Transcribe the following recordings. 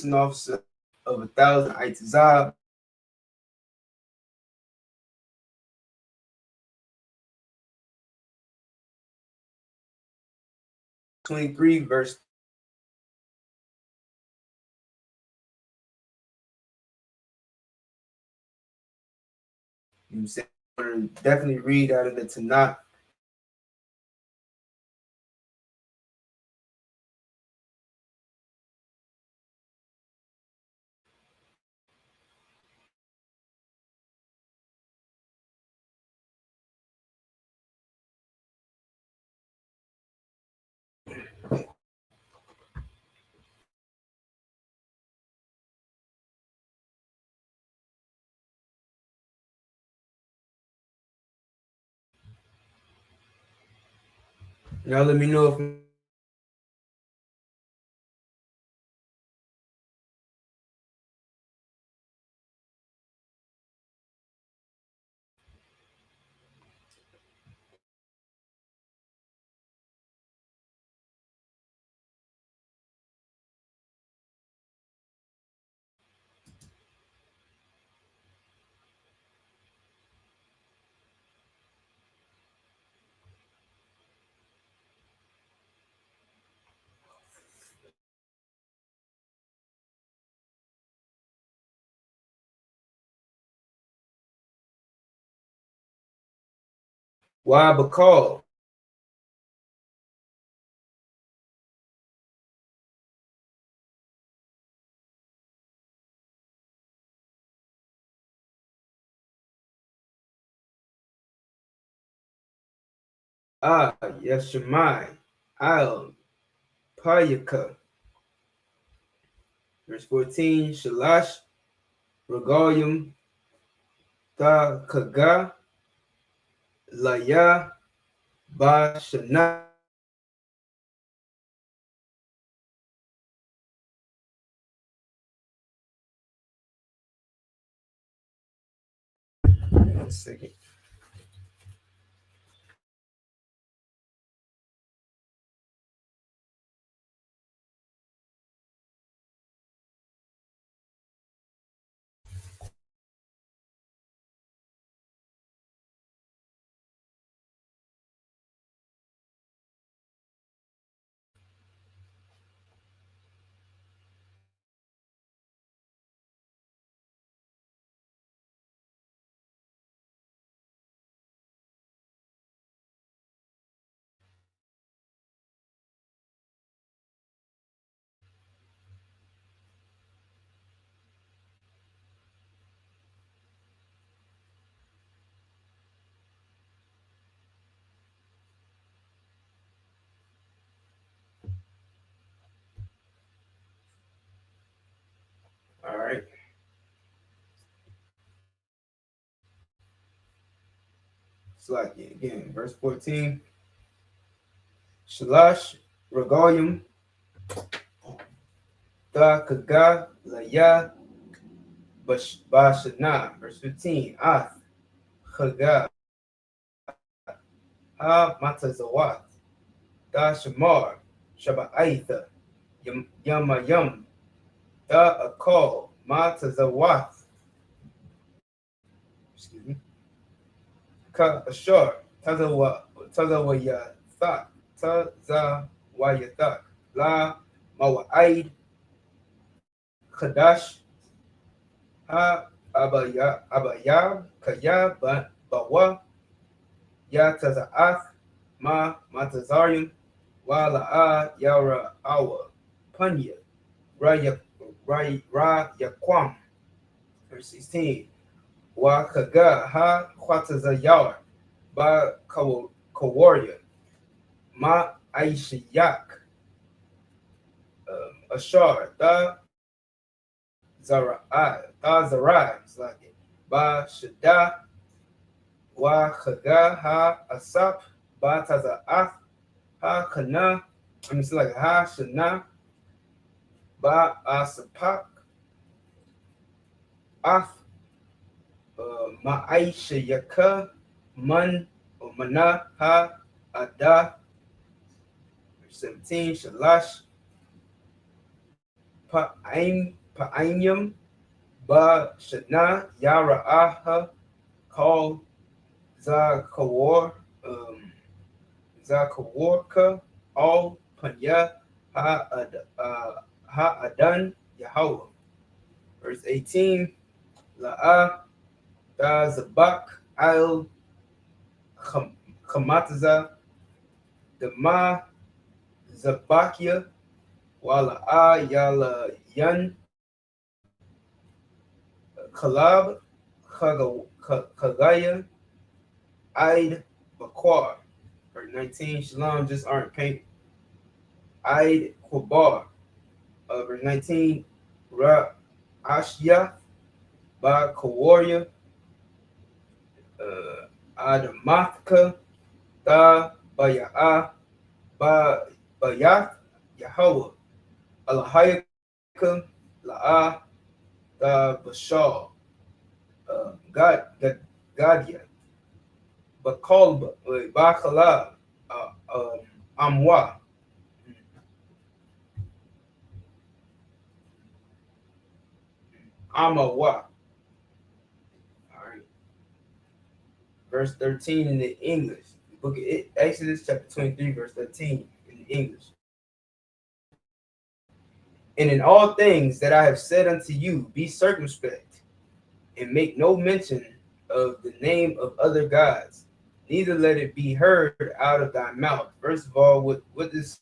policing officer of 1,000 Itizab. 23 verse. You say definitely read out of the Tanakh. Now let me know if why Bakal. Yeshemai, Al, Payaka. Verse 14, Shalash, Regalium, Ta Kaga, Laya, Ba Shana. One second. All right. Slack again. Verse 14. Shalash, Regalium, Ta Kaga, Laya, Ba Shana. Verse 15. Ath, Chaga, Ha Matazawat, Da Shamar, Shaba'aitha, Yamayam, Da Akal, Matazawat. Excuse me. Ka Ashar, Tazawaya Thak, Tazawaya Thak, La Mawa'aid, Kadash, Ha Abayab, Kaya Bawa, Ya Taza'ath, Ma Matazarium, Wa La'a Yara Awa, Panya, Ra Yaquam. Verse 16. Wa Kaga Ha Kwatazayar, Ba Kawarya, Ma Aishayak, Ashar, Zarai, Ba Shada, Wa Chaga Ha Asap, Ba Taza'ath, Ha Kana, Ha Shana, Ba Asapak, Af, Ma'aisha Yaka, Man, Mana Ha Ada. 17, Shalash, Pa'ayim Ba Shana Yara'aha called Zakawar Zakawarka All Panya Ha'adan Yahweh. Verse 18 La'a Da Zabak Al Khamataza Dama Zabakia Wala'a Yala Yan Kalab Kagaya Eid Bakwar. Verse 19 Shalom just aren't painted. Eid Kwabar. Verse 19 Ra Ashya Ba Kawarya Adamathka Da Baya'a Ba Bayath Yahweh Alahayaka La'a Da Bashar Gadia Bakalba Bakala Amwa Amawa. All right. Verse 13 in the English. Book of Exodus chapter 23, verse 13 in the English. And in all things that I have said unto you, be circumspect, and make no mention of the name of other gods, neither let it be heard out of thy mouth. First of all, what does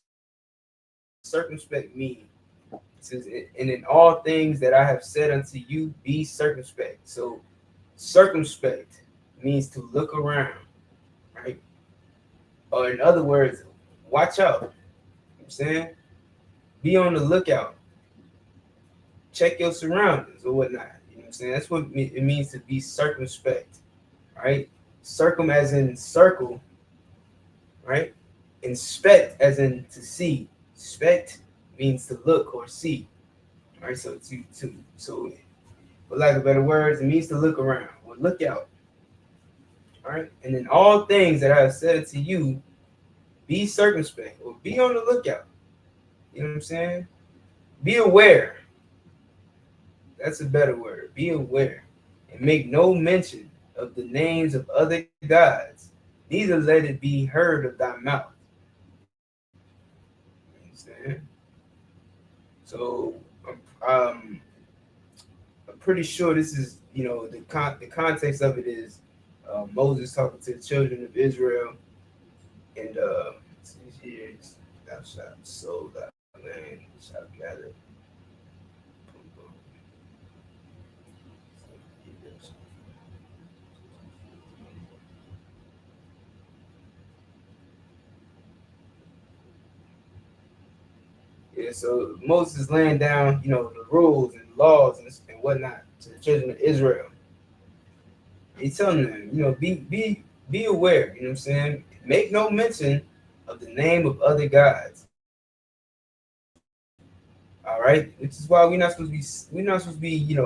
circumspect mean? It says, and in all things that I have said unto you, be circumspect. So circumspect means to look around, right? Or in other words, watch out. You know what I'm saying? Be on the lookout. Check your surroundings or whatnot. You know what I'm saying? That's what it means to be circumspect, right? Circum as in circle, right? Inspect as in to see. Spect means to look or see, right? So so for lack of better words, it means to look around or look out, all right? And in all things that I have said to you, be circumspect or be on the lookout. You know what I'm saying? Be aware. That's a better word. Be aware. And make no mention of the names of other gods, neither let it be heard of thy mouth. You understand? So I'm pretty sure this is, the context of it is Moses talking to the children of Israel, and years thou shalt sow thy land, shalt gather. Yeah, so Moses is laying down, the rules and laws and whatnot to the children of Israel. He's telling them, be aware. You know what I'm saying? Make no mention of the name of other gods. All right, which is why we're not supposed to be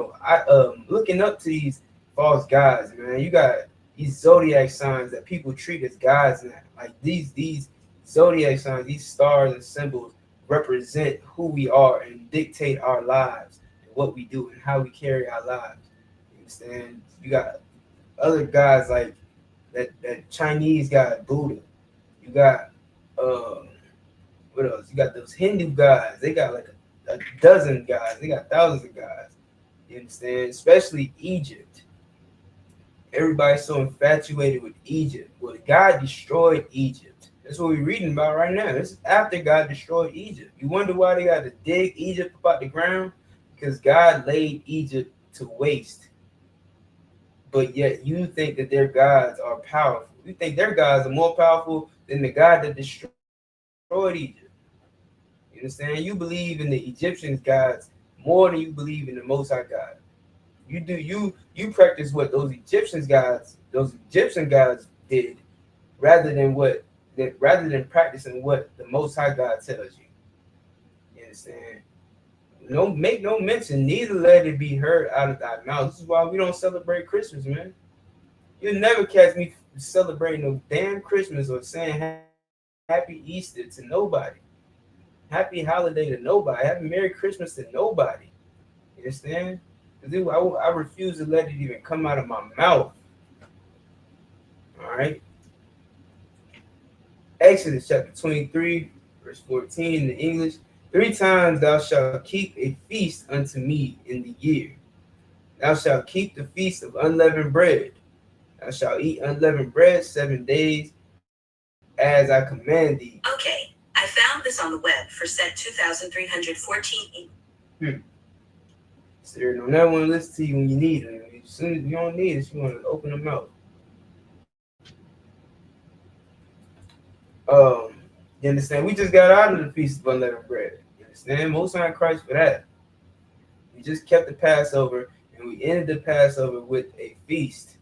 looking up to these false gods, man. You got these zodiac signs that people treat as gods now. Like these zodiac signs, these stars and symbols represent who we are and dictate our lives and what we do and how we carry our lives. You understand? You got other gods like that Chinese god Buddha. You got what else? You got those Hindu gods. They got like a dozen gods. They got thousands of gods. You understand? Especially Egypt. Everybody's so infatuated with Egypt. Well, God destroyed Egypt. That's what we're reading about right now. This is after God destroyed Egypt. You wonder why they got to dig Egypt up out the ground? Because God laid Egypt to waste. But yet you think that their gods are powerful. You think their gods are more powerful than the God that destroyed Egypt. You understand? You believe in the Egyptians' gods more than you believe in the Most High God. You practice what those Egyptian gods did, rather than practicing what the Most High God tells you. You understand? Make no mention, neither let it be heard out of thy mouth. This is why we don't celebrate Christmas, man. You'll never catch me celebrating no damn Christmas or saying Happy Easter to nobody. happy holiday to nobody. Happy Merry Christmas to nobody. You understand? Because I refuse to let it even come out of my mouth. All right. Exodus chapter 23, verse 14 in the English. 3 times thou shalt keep a feast unto me in the year. Thou shalt keep the feast of unleavened bread. Thou shalt eat unleavened bread 7 days, as I command thee. Okay, I found this on the web for set 2314. So don't never want to listen to you when you need it. As soon as you don't need it, you want to open them out. Um, you understand? We just got out of the feast of unleavened bread. You understand? Most High Christ for that. We just kept the Passover, and we ended the Passover with a feast,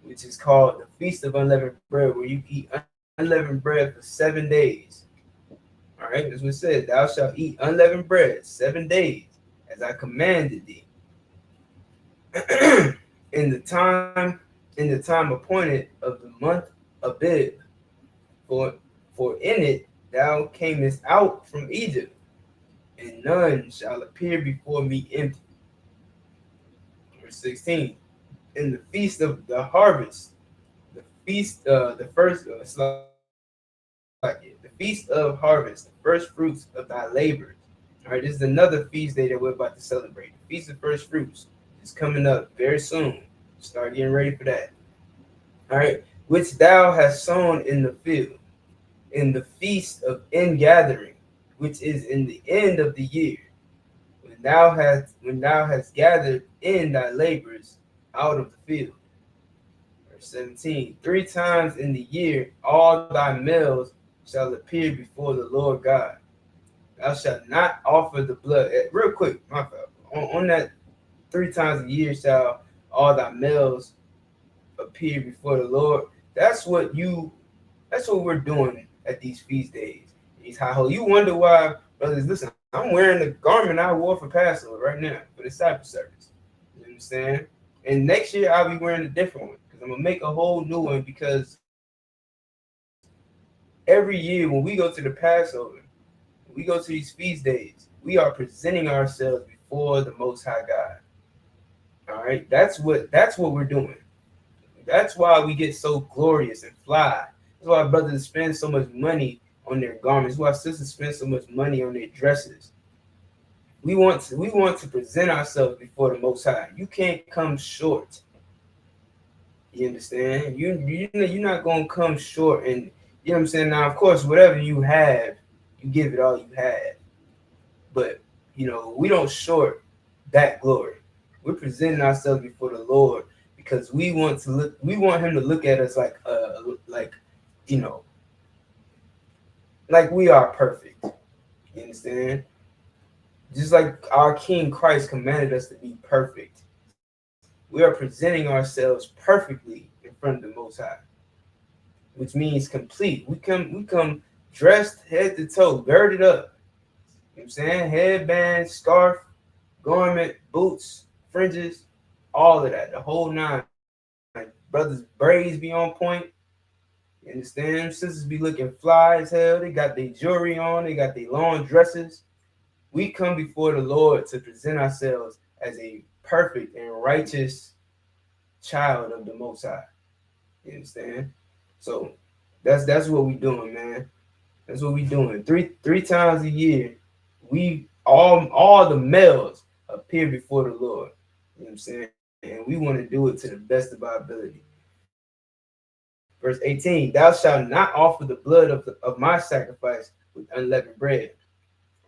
which is called the Feast of Unleavened Bread, where you eat unleavened bread for 7 days. All right, that's what it says. Thou shalt eat unleavened bread 7 days, as I commanded thee. in the time in the time appointed of the month Abib, for for in it thou camest out from Egypt, and none shall appear before me empty. Verse 16. In the feast of the harvest, the feast the first the feast of harvest, the first fruits of thy labors. All right, this is another feast day that we're about to celebrate. The feast of first fruits is coming up very soon. Start getting ready for that. All right, which thou hast sown in the field, in the feast of ingathering, which is in the end of the year, when thou hast gathered in thy labors out of the field. Verse 17. 3 times in the year all thy males shall appear before the Lord God. Thou shalt not offer the blood. Real quick, my fault. On that 3 times a year shall all thy males appear before the Lord. That's what we're doing at these feast days. These high holy. You wonder why, brothers, listen, I'm wearing the garment I wore for Passover right now for the Sabbath service. You understand? And next year I'll be wearing a different one because I'm gonna make a whole new one because every year when we go to the Passover, when we go to these feast days, we are presenting ourselves before the Most High God. All right, that's what we're doing. That's why we get so glorious and fly. That's why brothers spend so much money on their garments. That's why sisters spend so much money on their dresses. We want to present ourselves before the Most High. You can't come short. You understand? You're not gonna come short, and you know what I'm saying. Now, of course, whatever you have, you give it all you have. But we don't short that glory. We're presenting ourselves before the Lord because we want to look. We want Him to look at us like you know, like we are perfect. You understand? Just like our King Christ commanded us to be perfect. We are presenting ourselves perfectly in front of the Most High, which means complete. We come dressed head to toe, girded up. You know what I'm saying? Headband, scarf, garment, boots, fringes, all of that, the whole nine. Brothers' braids be on point. You understand? Sisters be looking fly as hell. They got their jewelry on. They got their long dresses. We come before the Lord to present ourselves as a perfect and righteous child of the Most High. You understand? So that's what we doing, man. That's what we doing. Three times a year, we all the males appear before the Lord. You know what I'm saying? And we want to do it to the best of our ability. Verse 18: Thou shalt not offer the blood of my sacrifice with unleavened bread,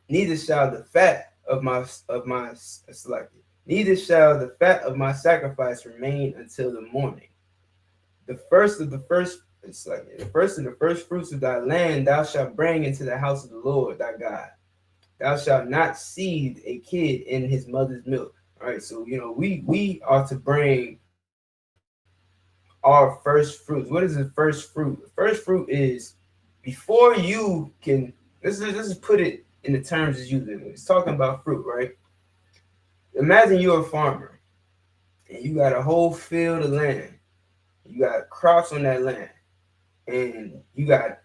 neither shall the fat of my sacrifice remain until the morning. The first of the first fruits of thy land thou shalt bring into the house of the Lord thy God. Thou shalt not seethe a kid in his mother's milk. All right, so we are to bring our first fruits. What is the first fruit? The first fruit is before you can. Let's just put it in the terms as you live. It's talking about fruit, right? Imagine you're a farmer and you got a whole field of land. You got crops on that land, and you got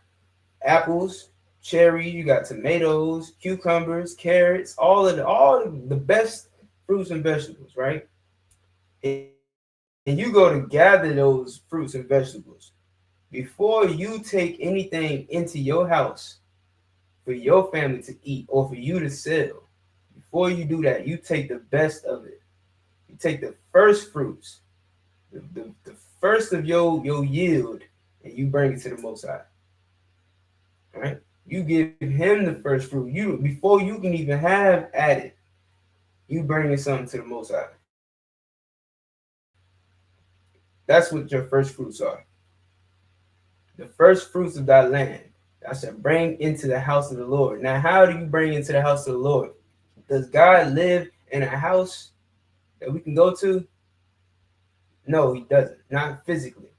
apples. cherries, you got tomatoes, cucumbers, carrots, all the best fruits and vegetables, right? And you go to gather those fruits and vegetables. Before you take anything into your house for your family to eat or for you to sell, before you do that, you take the best of it. You take the first fruits, the first of your yield, and you bring it to the Most High. Right? You give him the first fruit. You before you can even have added, you bringing something to the Most High. That's what your first fruits are. The first fruits of thy land thou shalt bring into the house of the Lord. Now, how do you bring into the house of the Lord? Does God live in a house that we can go to? No, he doesn't. Not physically.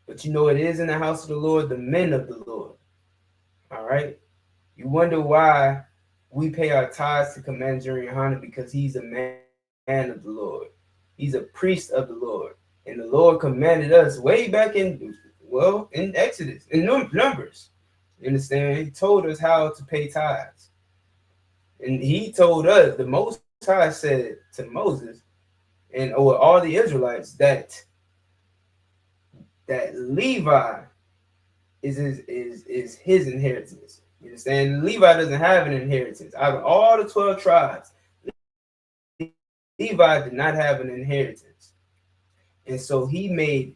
But you know it is in the house of the Lord, the men of the Lord. All right? You wonder why we pay our tithes to Commander Yohana, because he's a man of the Lord. He's a priest of the Lord. And the Lord commanded us way back in Exodus, in Numbers. You understand? He told us how to pay tithes. And he told us, the Most High said to Moses and or all the Israelites that Levi is his inheritance. You understand? Levi doesn't have an inheritance. Out of all the 12 tribes, Levi did not have an inheritance. And so he made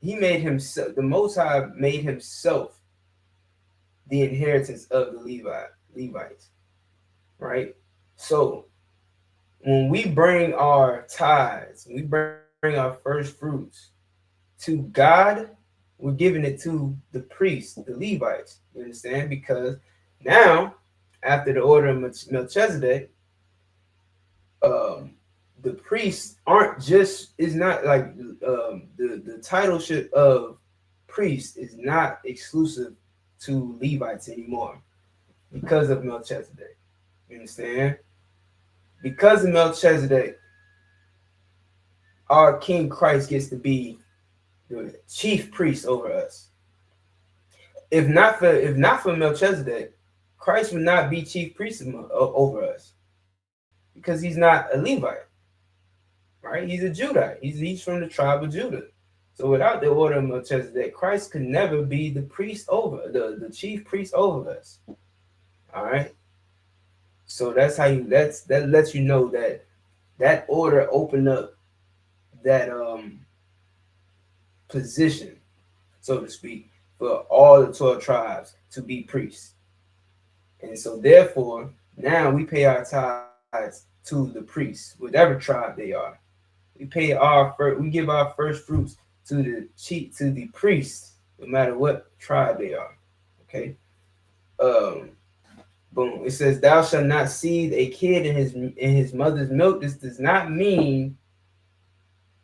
himself, the Most High made himself the inheritance of the Levites, right? So when we bring our tithes, we bring our first fruits to God, we're giving it to the priests, the Levites. You understand? Because now, after the order of Melchizedek, um, the priests aren't just is not like the titleship of priest is not exclusive to Levites anymore because of Melchizedek. You understand? Because of Melchizedek, our King Christ gets to be the chief priest over us. If not for Melchizedek, Christ would not be chief priest over us because he's not a Levite, right? He's a Judite. He's from the tribe of Judah. So without the order of Melchizedek, Christ could never be the priest over the chief priest over us. All right. So that lets you know that order opened up that position, so to speak, for all the 12 tribes to be priests. And so therefore, now we pay our tithes to the priests, whatever tribe they are. We give our first fruits to the priests, no matter what tribe they are. Okay. Um, boom. It says, "Thou shalt not seethe a kid in his mother's milk." This does not mean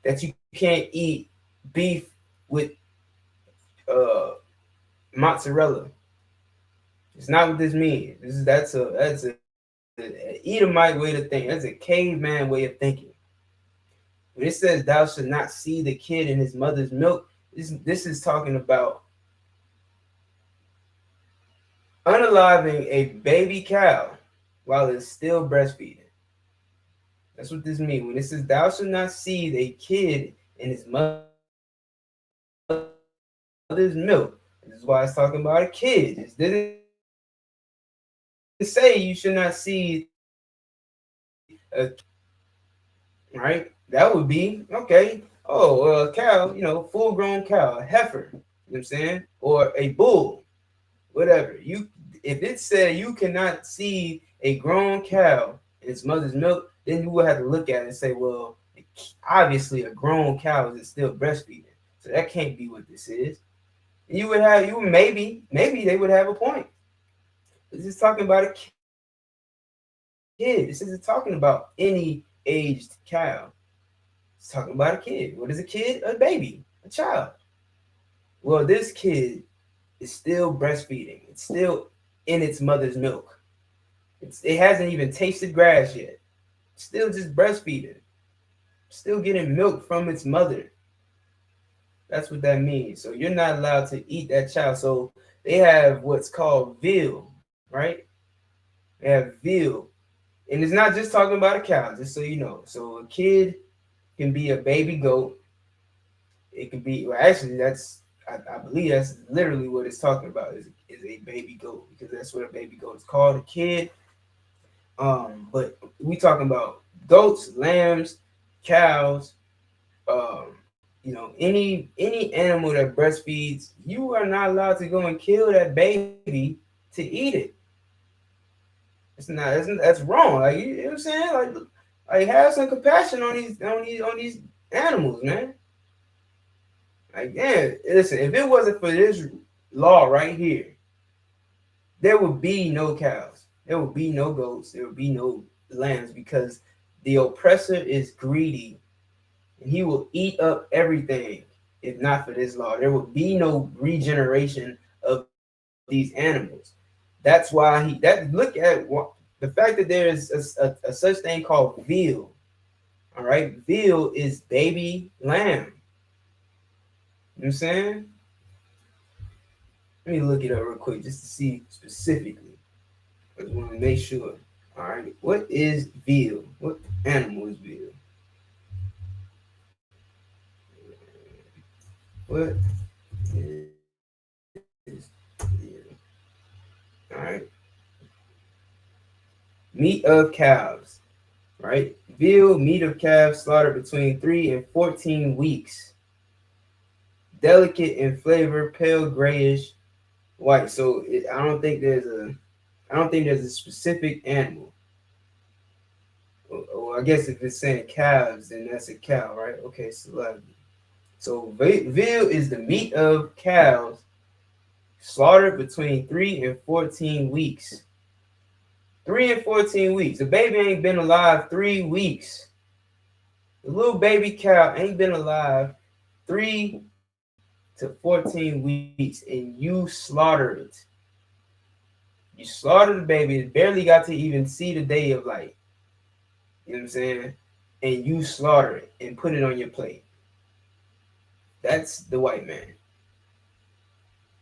that you can't eat beef with uh, mozzarella. It's not what this means. That's a Edomite way to think. That's a caveman way of thinking. When it says thou should not see the kid in his mother's milk, this is talking about unaliving a baby cow while it's still breastfeeding. That's what this means. When it says thou should not see a kid in his mother's milk, this is why it's talking about a kid. It didn't say you should not see a right? That would be okay. Oh, a cow, full grown cow, a heifer, you know what I'm saying? Or a bull, whatever. If it said you cannot see a grown cow in its mother's milk, then you would have to look at it and say, well, obviously a grown cow is still breastfeeding. So that can't be what this is. And maybe they would have a point. This is talking about a kid. This isn't talking about any aged cow. It's talking about a kid. What is a kid? A baby, a child. Well, this kid is still breastfeeding. It's still in its mother's milk. It hasn't even tasted grass yet. It's still just breastfeeding. Still getting milk from its mother. That's what that means. So you're not allowed to eat that child. So they have what's called veal, right? They have veal. And it's not just talking about a cow, just so you know. So a kid can be a baby goat. It could be, well, actually, I believe that's literally what it's talking about is a baby goat, because that's what a baby goat is called, a kid. But we talking about goats, lambs, cows, any animal that breastfeeds. You are not allowed to go and kill that baby to eat it. That's wrong. Like, you know what I'm saying? Like have some compassion on these animals, man. Like, man, listen, if it wasn't for this law right here, there would be no cows, there would be no goats, there would be no lambs, because the oppressor is greedy and he will eat up everything. If not for this law, there would be no regeneration of these animals. That's why look at the fact that there is a such thing called veal. All right, veal is baby lamb. You know what I'm saying? Let me look it up real quick just to see specifically. I just want to make sure. All right, what is veal? What animal is veal? What is veal? All right, meat of cows. Right, veal, meat of calves slaughtered between 3 and 14 weeks. Delicate in flavor, pale grayish white. So I don't think there's a specific animal. Or I guess if it's saying calves, then that's a cow, right? Okay, so veal is the meat of cows slaughtered between 3 and 14 weeks. 3 and 14 weeks. The baby ain't been alive 3 weeks. The little baby cow ain't been alive 3 to 14 weeks, and you slaughter it. You slaughter the baby. It barely got to even see the day of light. You know what I'm saying? And you slaughter it and put it on your plate. That's the white man.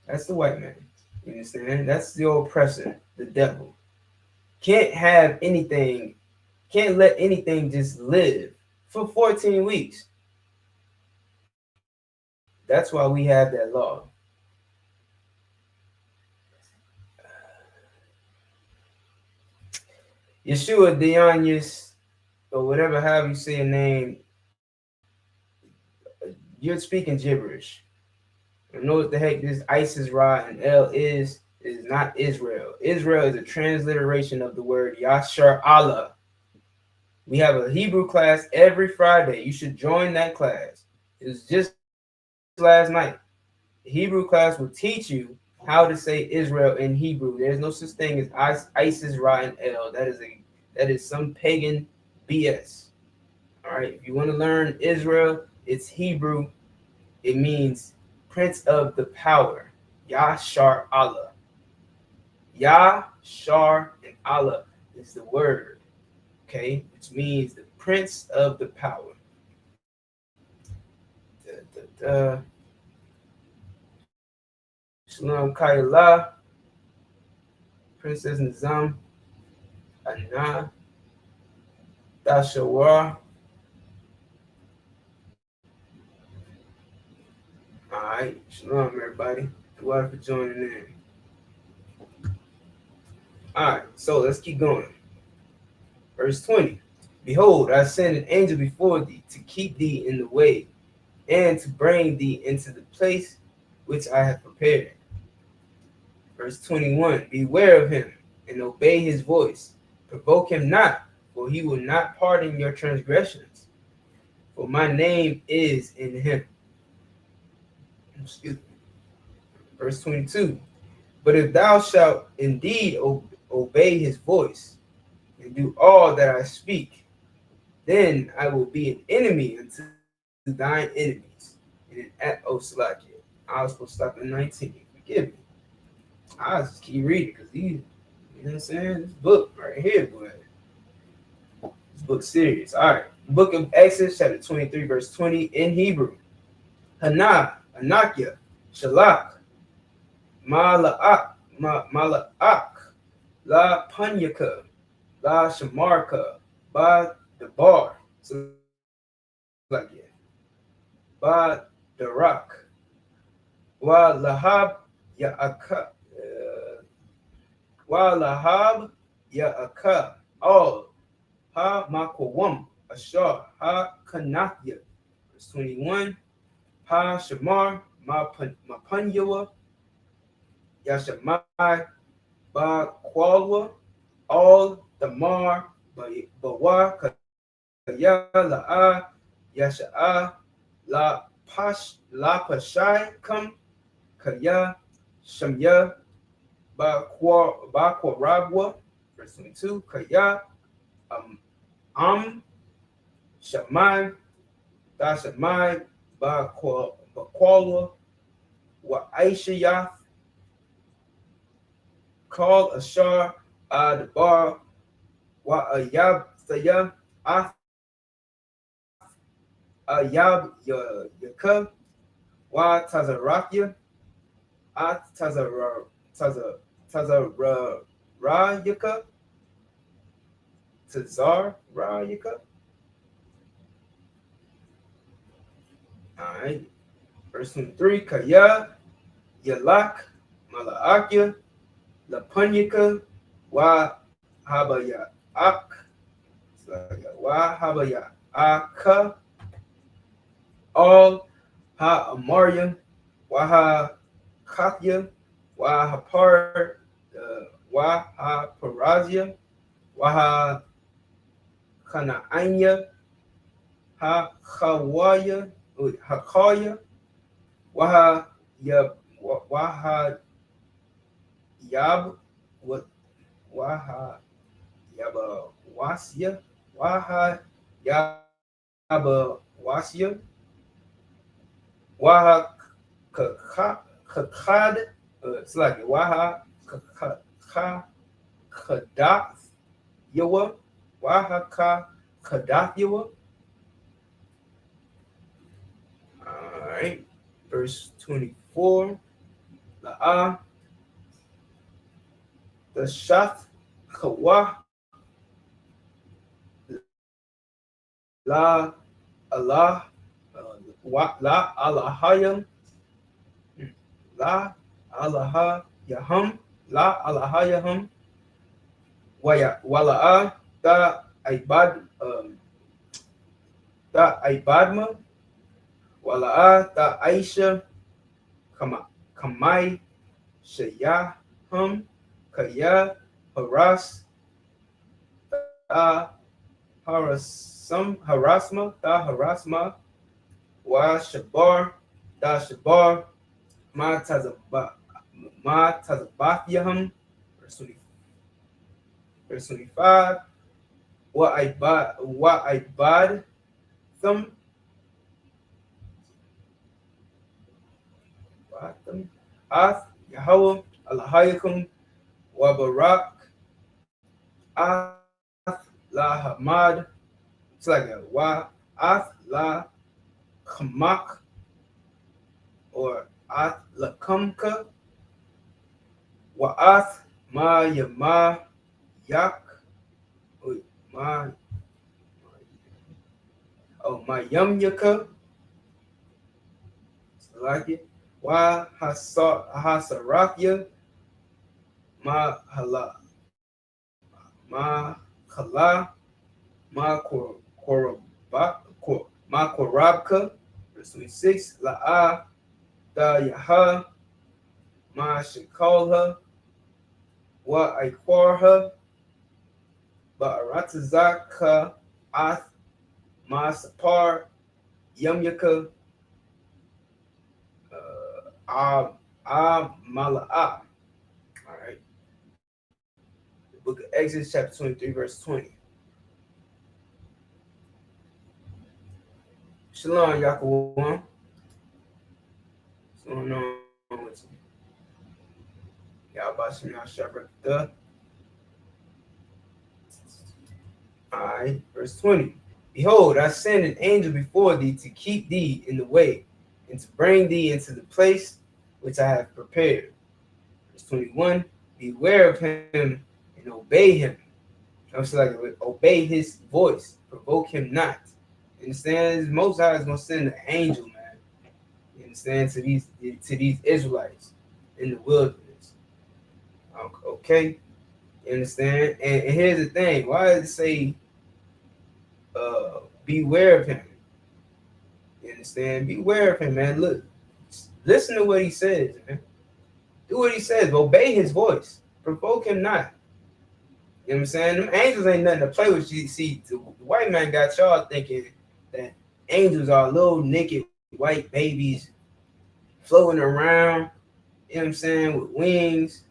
That's the white man. You understand? That's the oppressor, the devil. Can't have anything, can't let anything just live for 14 weeks. That's why we have that law. Yeshua Dionysus, or whatever, however you say your name, you're speaking gibberish. I know what the heck this Isis Ra and El is not Israel. Israel is a transliteration of the word Yashar Allah. We have a Hebrew class every Friday. You should join that class. It was just last night. The Hebrew class will teach you how to say Israel in Hebrew. There's no such thing as Isis Ra and El. That is some pagan BS. All right. If you want to learn Israel, it's Hebrew. It means Prince of the Power. Yashar Allah. Yashar and Allah is the word, okay, which means the Prince of the Power. Shalom Kayla, Princess Nizam, Anna, Dashawar. All right, shalom everybody. Thank for joining in. All right, so let's keep going. Verse 20. Behold, I send an angel before thee to keep thee in the way and to bring thee into the place which I have prepared. Verse 21. Beware of him and obey his voice. Provoke him not, for he will not pardon your transgressions. For my name is in him. Excuse me. Verse 22. But if thou shalt indeed obey his voice and do all that I speak, then I will be an enemy unto thine enemies. And Salakia. I was supposed to stop at 19. Forgive me. I'll just keep reading because you know what I'm saying? This book right here, boy. This book's serious. All right. Book of Exodus, chapter 23, verse 20 in Hebrew. Hana, Anakia, Shalak, Mala'ak, La Punyaka, La Shamarka, Ba Debar. So like it. Ba Darak, Wa Lahab Ya'aka, Wa Lahab Ya'aka, All Ha Makwam, Ashar, Ha Kanathya. Verse 21. Ha Shamar, Mapunyawa, Yashamai, Ba Kwalwa, All Damar, Bawa, Kaya, La'a, Yasha'a, La Pashai, Come, Kaya, Shamya, Ba Kwarabwa, verse 22, Kaya, um, Am, Shamai, Dashamai, Ba Kwalwa, Wa Aisha, Call Ashar Adbar Wa Ayab Saya Ath Ayab Yakub Wa Tazarakia Ath Tazarayaka Tazar Rayaka. Alright. Verse 23. Kaya Yalak Malaakia Lapunyaka Wa Habaya Ak Wa Habaya Aka All Ha Amaria Waha Kathya Wahapar Waha Parazia Waha Kanaanya Ha Hawaya Hakaya Waha Yab Waha Yab Waha Yaba Wasya Waha Yaba Wasya Waha Kakad, it's like Waha Kadath Yawa, Waha Kadath Yawa. Alright, verse 24. La'a, the Shath Kawa, La Allah, La Allahayam, La Allaha Yaham, La Allaha Yaham, Wala'a, Da Ibadma, Wala'a, Da Aisha, Kamai, Shayaham, Kaya, Haras, Da Harasma, Da Harasma, Wa Shabar, Da Shabar, Ma Tazabathiyahum, verse 25, Wa Ibad Thum, Ath Yahweh Alahayakum, Wa Barak, Ath La Hamad, it's like a Wa Ath La Kamak, or Ath La Kumka, Wa'ath Ma Yama Yak, Ma Ma Yum Yaka, like it. Wa Hasarakia, Ma Hala, Ma Khala, Ma Korabka, verse 26, La'a, Da Yaha, Ma Shikalha, Wa Aikwarha, Ba'aratazaka, Ath, Ma Sapar, Yamyaka, Mala'a. All right. The book of Exodus, chapter 23, verse 20. Shalom, Yakuwan. What's going on with you? Y'all about to shepherd the. Alright, verse 20. Behold, I send an angel before thee to keep thee in the way, and to bring thee into the place which I have prepared. Verse 21, beware of him and obey him. I'm saying like obey his voice, provoke him not. You understand? Most High is gonna send an angel, man. You understand, to these Israelites in the wilderness. Okay, you understand? And here's the thing: why does it say, beware of him? You understand? Beware of him, man. Look, listen to what he says, man. Do what he says. Obey his voice. Provoke him not. You know what I'm saying? Them angels ain't nothing to play with. You see, the white man got y'all thinking that angels are little naked white babies floating around, you know what I'm saying, with wings.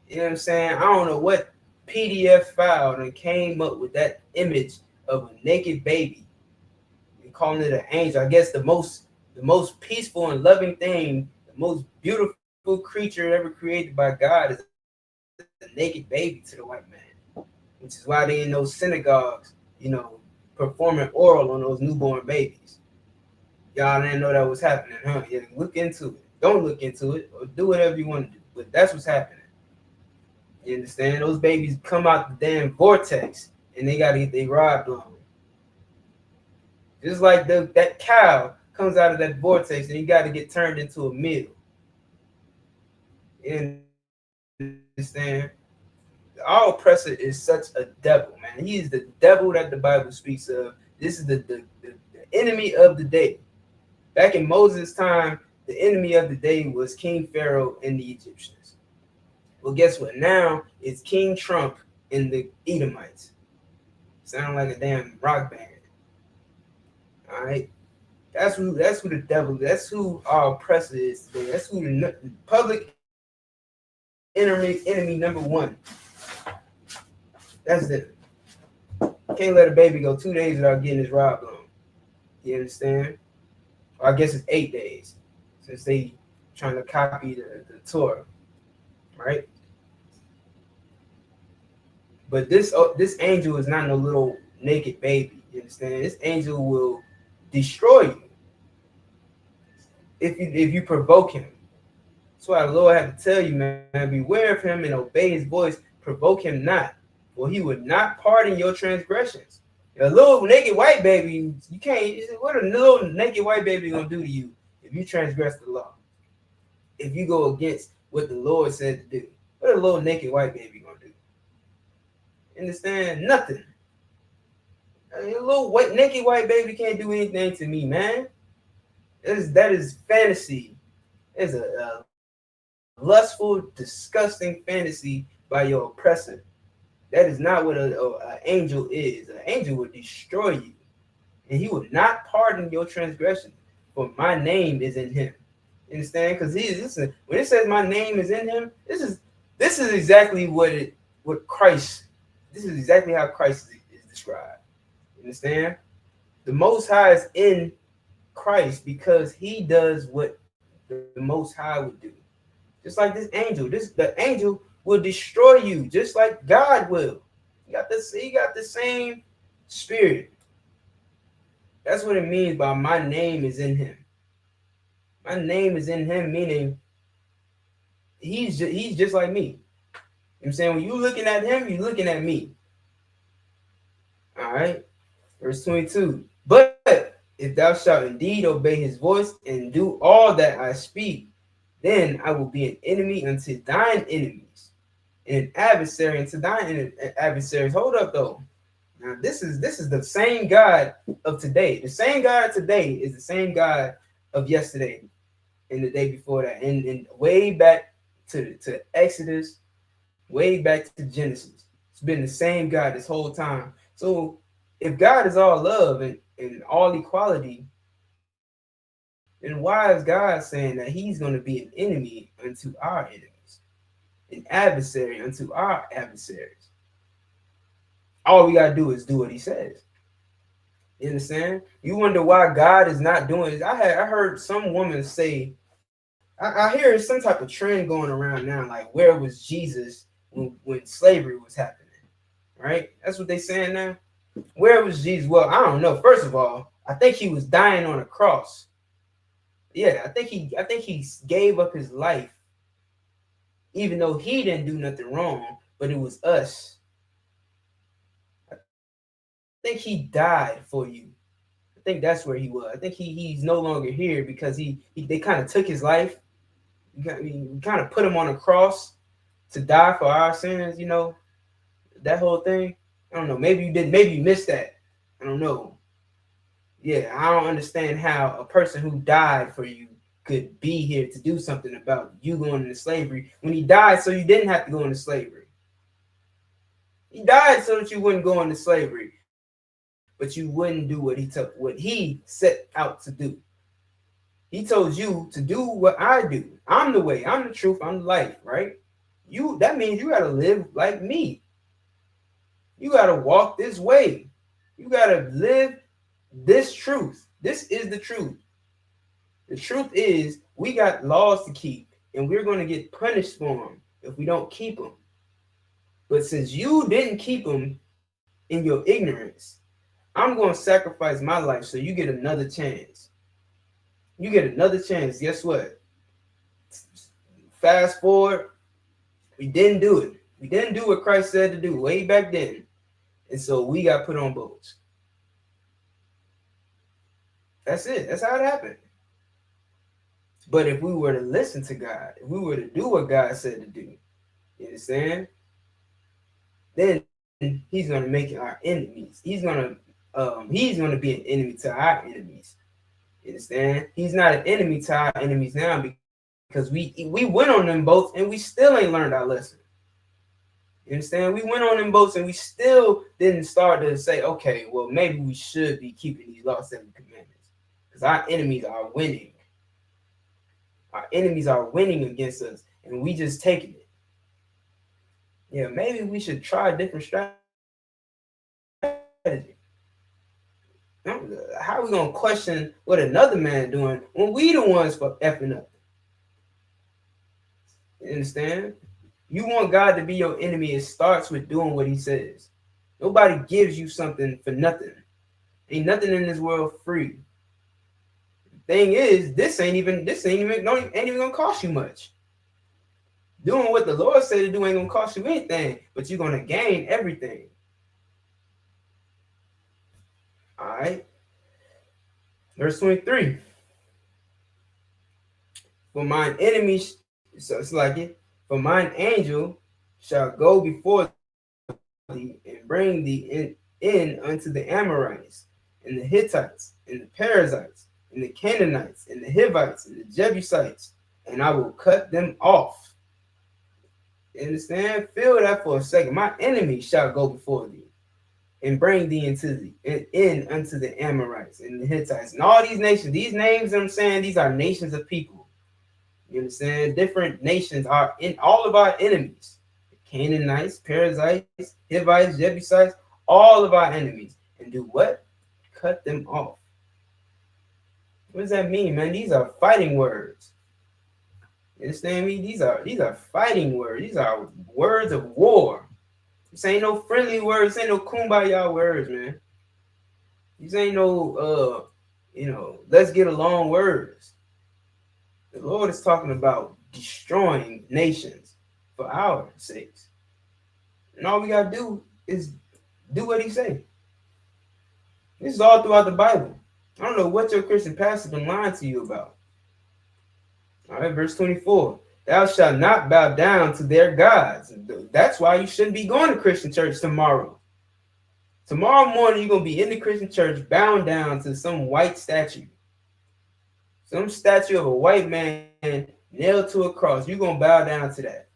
You know what I'm saying? I don't know what PDF file that came up with that image of a naked baby and calling it an angel. I guess the most peaceful and loving thing, the most beautiful creature ever created by God is a naked baby to the white man, which is why they in those synagogues, performing oral on those newborn babies. Y'all didn't know that was happening, huh? Yeah, look into it. Don't look into it, or do whatever you want to do. But that's what's happening. You understand? Those babies come out the damn vortex, and they gotta get their rod blown. Just like that cow comes out of that vortex, and he got to get turned into a meal. You understand? Our oppressor is such a devil, man. He is the devil that the Bible speaks of. This is the enemy of the day. Back in Moses' time, the enemy of the day was King Pharaoh and the Egyptians. Well, guess what? Now it's King Trump and the Edomites. Sound like a damn rock band. All right. That's who the devil. That's who our oppressor is today. That's who the public enemy number one. That's it. Can't let a baby go 2 days without getting his rod blown. You understand? Or I guess it's 8 days since they trying to copy the Torah, right? But this angel is not no little naked baby. You understand? This angel will destroy you if you provoke him. That's why the Lord had to tell you, man, beware of him and obey his voice. Provoke him not, for he would not pardon your transgressions. A little naked white baby, you can't. What a little naked white baby gonna do to you if you transgress the law? If you go against what the Lord said to do, what a little naked white baby gonna do? Understand? Nothing. A little naked white baby can't do anything to me, man. That is fantasy. It's a lustful, disgusting fantasy by your oppressor. That is not what an angel is. An angel will destroy you, and he will not pardon your transgression. For my name is in him. You understand? Because listen, when it says my name is in him, this is exactly what Christ. This is exactly how Christ is described. You understand? The Most High is in Christ because he does what the Most High would do. Just like this angel, the angel will destroy you, just like God will. He got the same spirit. That's what it means by my name is in him. My name is in him, meaning he's just like me. You know what I'm saying? When you're looking at him, you're looking at me. All right. Verse 22. But if thou shalt indeed obey his voice and do all that I speak, then I will be an enemy unto thine enemies, and an adversary unto thine adversaries. Hold up, though. Now this is the same God of today. The same God today is the same God of yesterday and the day before that, and way back to Exodus, way back to Genesis. It's been the same God this whole time. So if God is all love and all equality, then why is God saying that he's going to be an enemy unto our enemies, an adversary unto our adversaries? All we got to do is do what he says. You understand? You wonder why God is not doing this. I heard some woman say, I hear some type of trend going around now, like where was Jesus when slavery was happening, right? That's what they saying now. Where was Jesus? Well, I don't know. First of all, I think he was dying on a cross. Yeah, I think he gave up his life even though he didn't do nothing wrong, but it was us. I think he died for you. I think that's where he was. I think he's no longer here because he they kind of took his life. We kind of put him on a cross to die for our sins. That whole thing. I don't know. Maybe you didn't. Maybe you missed that. I don't know. Yeah, I don't understand how a person who died for you could be here to do something about you going into slavery when he died so you didn't have to go into slavery. He died so that you wouldn't go into slavery, but you wouldn't do what he set out to do. He told you to do what I do. I'm the way, I'm the truth, I'm the life, right? That means you gotta live like me. You gotta walk this way. You gotta live this truth. This is the truth. The truth is we got laws to keep, and we're going to get punished for them if we don't keep them. But since you didn't keep them in your ignorance, I'm going to sacrifice my life so you get another chance. You get another chance. Guess what? Fast forward, we didn't do it. We didn't do what Christ said to do way back then. And so we got put on boats. That's it. That's how it happened. But if we were to listen to God, if we were to do what God said to do, you understand? Then he's gonna make it our enemies. He's gonna be an enemy to our enemies. You understand? He's not an enemy to our enemies now because we went on them boats and we still ain't learned our lesson. You understand? We went on them boats and we still didn't start to say, okay, well, maybe we should be keeping these laws and commandments because our enemies are winning. Our enemies are winning against us, and we just taking it. Yeah, maybe we should try a different strategy. How are we gonna question what another man doing when we the ones for effing up? You understand? You want God to be your enemy, it starts with doing what he says. Nobody gives you something for nothing. Ain't nothing in this world free. Thing is, this ain't even gonna cost you much. Doing what the Lord said to do ain't gonna cost you anything, but you're gonna gain everything. All right. Verse 23. For mine enemies, so it's like it. For mine angel shall go before thee and bring thee in unto the Amorites and the Hittites and the Perizzites and the Canaanites and the Hivites and the Jebusites, and I will cut them off. You understand? Feel that for a second. My enemy shall go before thee and bring thee in unto the Amorites and the Hittites and all these nations. These names I'm saying, these are nations of people. You understand? Different nations are in all of our enemies. Canaanites, Perizzites, Hivites, Jebusites, all of our enemies. And do what? Cut them off. What does that mean, man? These are fighting words. You understand me? These are fighting words. These are words of war. This ain't no friendly words. This ain't no kumbaya words, man. These ain't no let's get along words. The Lord is talking about destroying nations for our sakes. And all we gotta do is do what he say. This is all throughout the Bible. I don't know what your Christian pastor been lying to you about. All right, verse 24. Thou shalt not bow down to their gods. That's why you shouldn't be going to Christian church tomorrow. Tomorrow morning, you're going to be in the Christian church bound down to some white statue. Some statue of a white man nailed to a cross. You're going to bow down to that.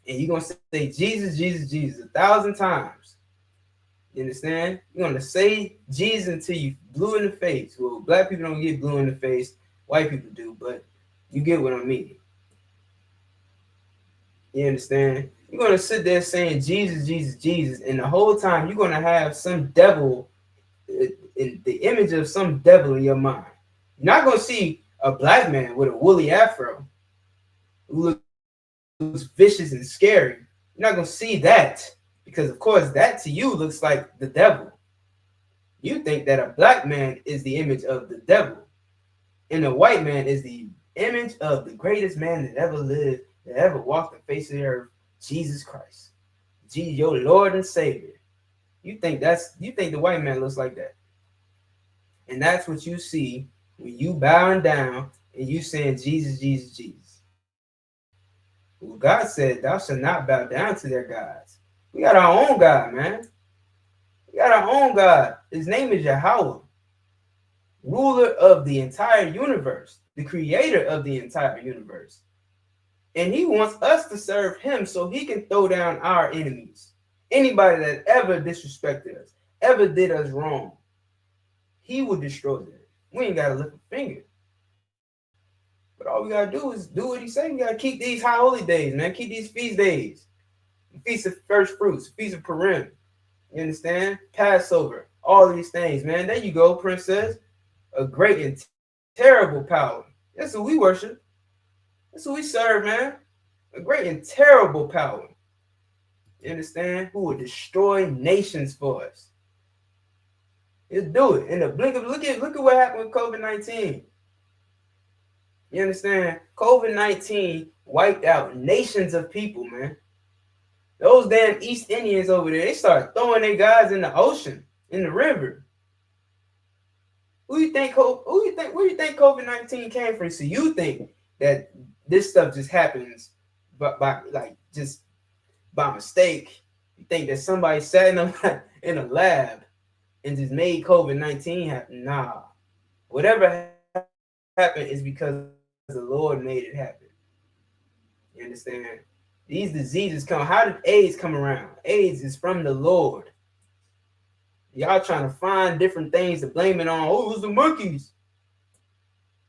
And you're going to say, Jesus, Jesus, Jesus, 1,000 times. You understand? You're going to say Jesus until you blue in the face. Well, black people don't get blue in the face. White people do, but you get what I mean. You understand? You're going to sit there saying Jesus, Jesus, Jesus, and the whole time you're going to have some devil, in the image of some devil in your mind. You're not going to see a black man with a woolly afro who looks vicious and scary. You're not going to see that because, of course, that to you looks like the devil. You think that a black man is the image of the devil, and a white man is the image of the greatest man that ever lived, that ever walked the face of the earth, Jesus Christ, Jesus, your Lord and Savior. You think the white man looks like that, and that's what you see when you bowing down and you saying Jesus, Jesus, Jesus. Well, God said, "Thou shalt not bow down to their gods." We got our own God, man. We got our own God. His name is Yahweh, ruler of the entire universe, the creator of the entire universe. And he wants us to serve him so he can throw down our enemies. Anybody that ever disrespected us, ever did us wrong, he will destroy them. We ain't got to lift a finger. But all we got to do is do what he said. We got to keep these high holy days, man. Keep these feast days. Feast of first fruits, feast of Purim. You understand? Passover. All these things, man. There you go, princess. A great and terrible power. That's who we worship. That's who we serve, man. A great and terrible power. You understand? Who will destroy nations for us. He'll do it in a blink of look at what happened with COVID-19. You understand? COVID-19 wiped out nations of people, man. Those damn East Indians over there, they started throwing their guys in the ocean, in the river. Where you think COVID-19 came from? So you think that this stuff just happens by mistake? You think that somebody sat in a lab and just made COVID-19 happen? Nah. Whatever happened is because the Lord made it happen. You understand? These diseases come. How did AIDS come around? AIDS is from the Lord. Y'all trying to find different things to blame it on. Oh, it was the monkeys.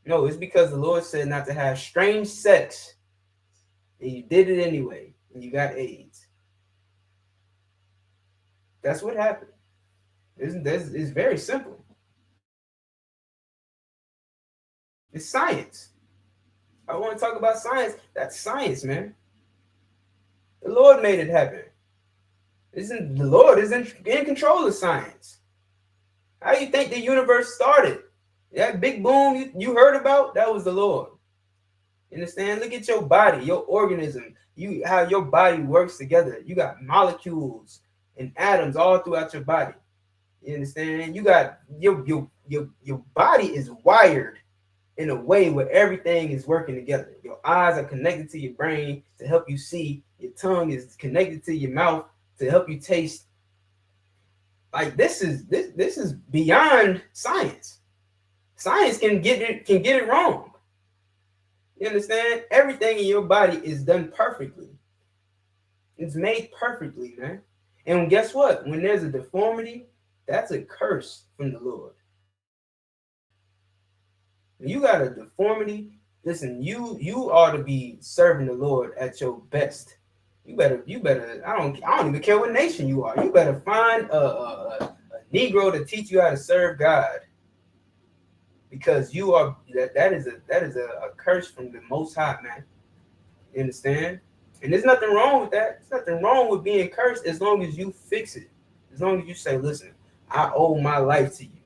No, it's because the Lord said not to have strange sex. And you did it anyway. And you got AIDS. That's what happened. It's very simple. It's science. I want to talk about science. That's science, man. The Lord made it happen. The Lord is in control of science. How do you think the universe started? That big boom you heard about, that was the Lord. You understand? Look at your body, your organism, how your body works together. You got molecules and atoms all throughout your body. You understand? You got your body is wired in a way where everything is working together. Your eyes are connected to your brain to help you see. Your tongue is connected to your mouth to help you taste. Like this is beyond science. Science can get it wrong. You understand? Everything in your body is done perfectly. It's made perfectly, man. And guess what? When there's a deformity, that's a curse from the Lord. When you got a deformity, listen, you ought to be serving the Lord at your best. You better. I don't even care what nation you are. You better find a Negro to teach you how to serve God, because you are that is a curse from the Most High, man. You understand? And there's nothing wrong with that. There's nothing wrong with being cursed as long as you fix it. As long as you say, "Listen, I owe my life to you.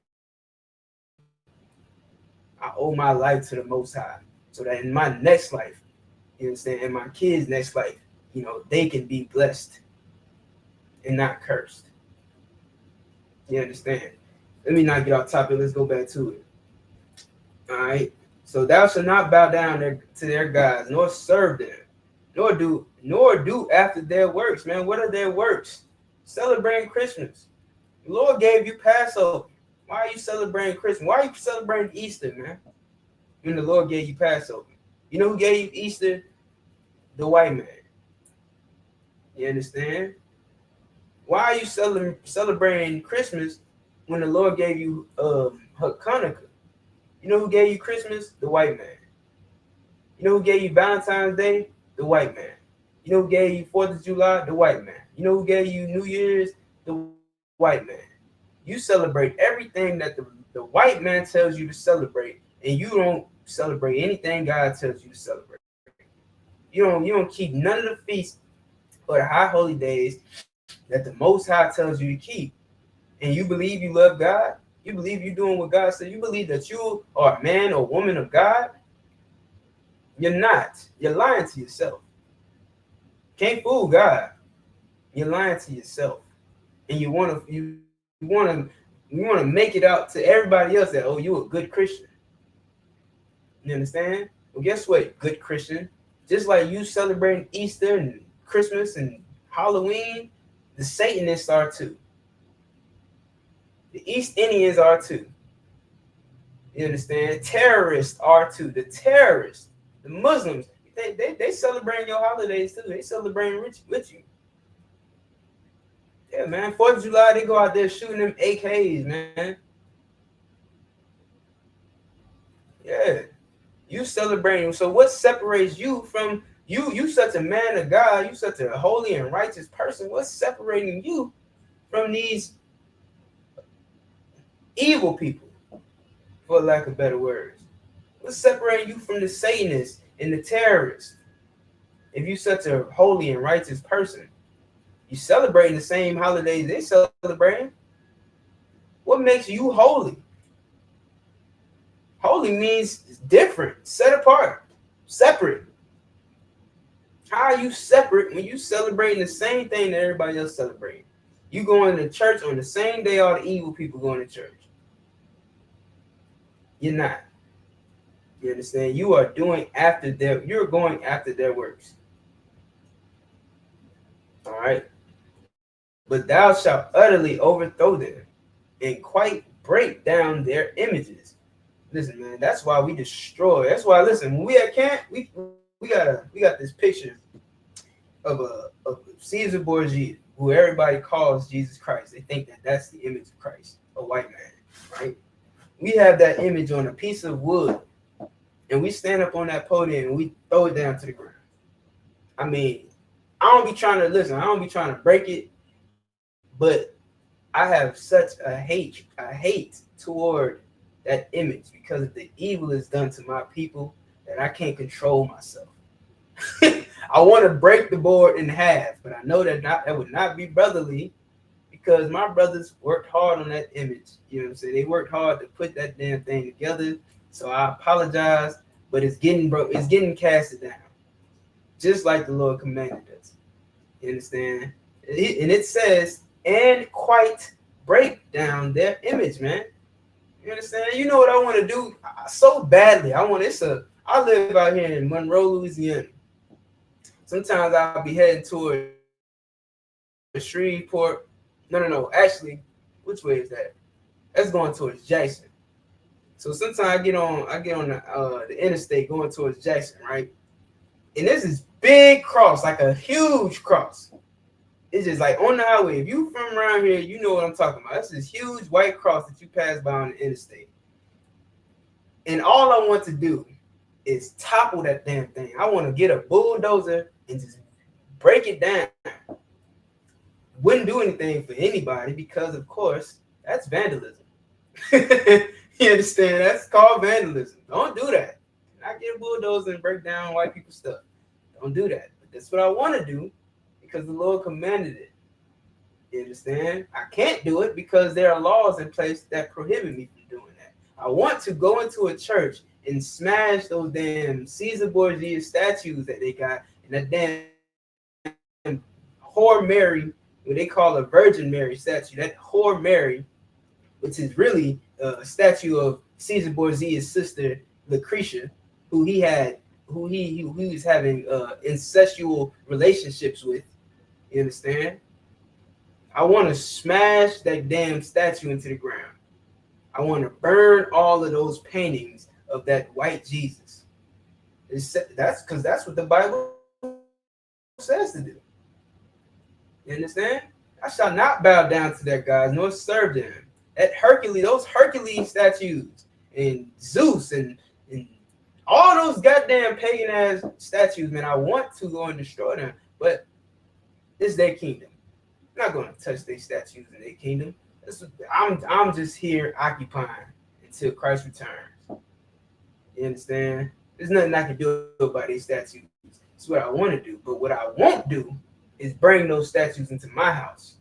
I owe my life to the Most High, so that in my next life, you understand, in my kids' next life, they can be blessed and not cursed." You understand? Let me not get off topic. Let's go back to it. All right. So thou shalt not bow down to their gods, nor serve them, nor do after their works. Man, what are their works? Celebrating Christmas. The Lord gave you Passover. Why are you celebrating Christmas? Why are you celebrating Easter, man? When the Lord gave you Passover. You know who gave you Easter? The white man. You understand? Why are you celebrating Christmas when the Lord gave you Hanukkah? You know who gave you Christmas? The white man. You know who gave you Valentine's Day? The white man. You know who gave you 4th of July? The white man. You know who gave you New Year's? The white man. You celebrate everything that the white man tells you to celebrate, and you don't celebrate anything God tells you to celebrate. You don't keep none of the feasts or the high holy days that the Most High tells you to keep. And you believe you love God? You believe you're doing what God said? You believe that you are a man or woman of God? You're not. You're lying to yourself. Can't fool God. You're lying to yourself, and you want to make it out to everybody else that, oh, you a good Christian. You understand? Well, guess what, good Christian? Just like you celebrating Easter and Christmas and Halloween, the Satanists are too. The East Indians are too. You understand? Terrorists are too. The terrorists, the Muslims, they celebrating your holidays too. They celebrating with you. Yeah, man. 4th of July, they go out there shooting them AKs, man. Yeah. You celebrating. So what separates you from you? You such a man of God. You such a holy and righteous person. What's separating you from these evil people, for lack of better words? What's separating you from the Satanists and the terrorists? If you such a holy and righteous person, you celebrating the same holidays they celebrating. What makes you holy? Holy means different, set apart, separate. How are you separate when you celebrating the same thing that everybody else celebrating? You going to church on the same day all the evil people going to church. You're not. You understand? You're going after their works. All right. But thou shalt utterly overthrow them and quite break down their images. Listen, man, that's why we destroy. That's why, listen, when we at camp, we got this picture of Caesar Borgia, who everybody calls Jesus Christ. They think that that's the image of Christ, a white man, right? We have that image on a piece of wood, and we stand up on that podium and we throw it down to the ground. I mean, I don't be trying to break it, but I have such a hate toward that image because of the evil is done to my people that I can't control myself. I want to break the board in half, but I know that would not be brotherly because my brothers worked hard on that image. You know what I'm saying? They worked hard to put that damn thing together. So I apologize, but it's getting casted down, just like the Lord commanded us. You understand? And it says, and quite break down their image, man. You understand? You know what I want to do so badly. I live out here in Monroe, Louisiana. Sometimes I'll be heading toward Shreveport. No. Actually, which way is that? That's going towards Jackson. So sometimes I get on the interstate going towards Jackson, right? And there's this big cross, like a huge cross. It's just like on the highway. If you from around here, you know what I'm talking about. That's this huge white cross that you pass by on the interstate. And all I want to do is topple that damn thing. I want to get a bulldozer and just break it down. Wouldn't do anything for anybody because, of course, that's vandalism. You understand? That's called vandalism. Don't do that. Not get a bulldozer and break down white people's stuff. Don't do that. But that's what I want to do because the Lord commanded it. You understand? I can't do it because there are laws in place that prohibit me from doing that. I want to go into a church and smash those damn Caesar Borgia statues that they got and that damn whore Mary, what they call a Virgin Mary statue. That whore Mary, which is really a statue of Caesar Borgia's sister Lucretia, who he was having incestual relationships with. You understand? I want to smash that damn statue into the ground. I want to burn all of those paintings of that white Jesus. That's because that's what the Bible says to do. You understand? I shall not bow down to their gods nor serve them. Those Hercules statues and Zeus and all those goddamn pagan ass statues, man, I want to go and destroy them, but it's their kingdom. I'm not going to touch their statues in their kingdom. I'm just here occupying until Christ returns. You understand? There's nothing I can do about these statues. It's what I want to do. But what I won't do is bring those statues into my house.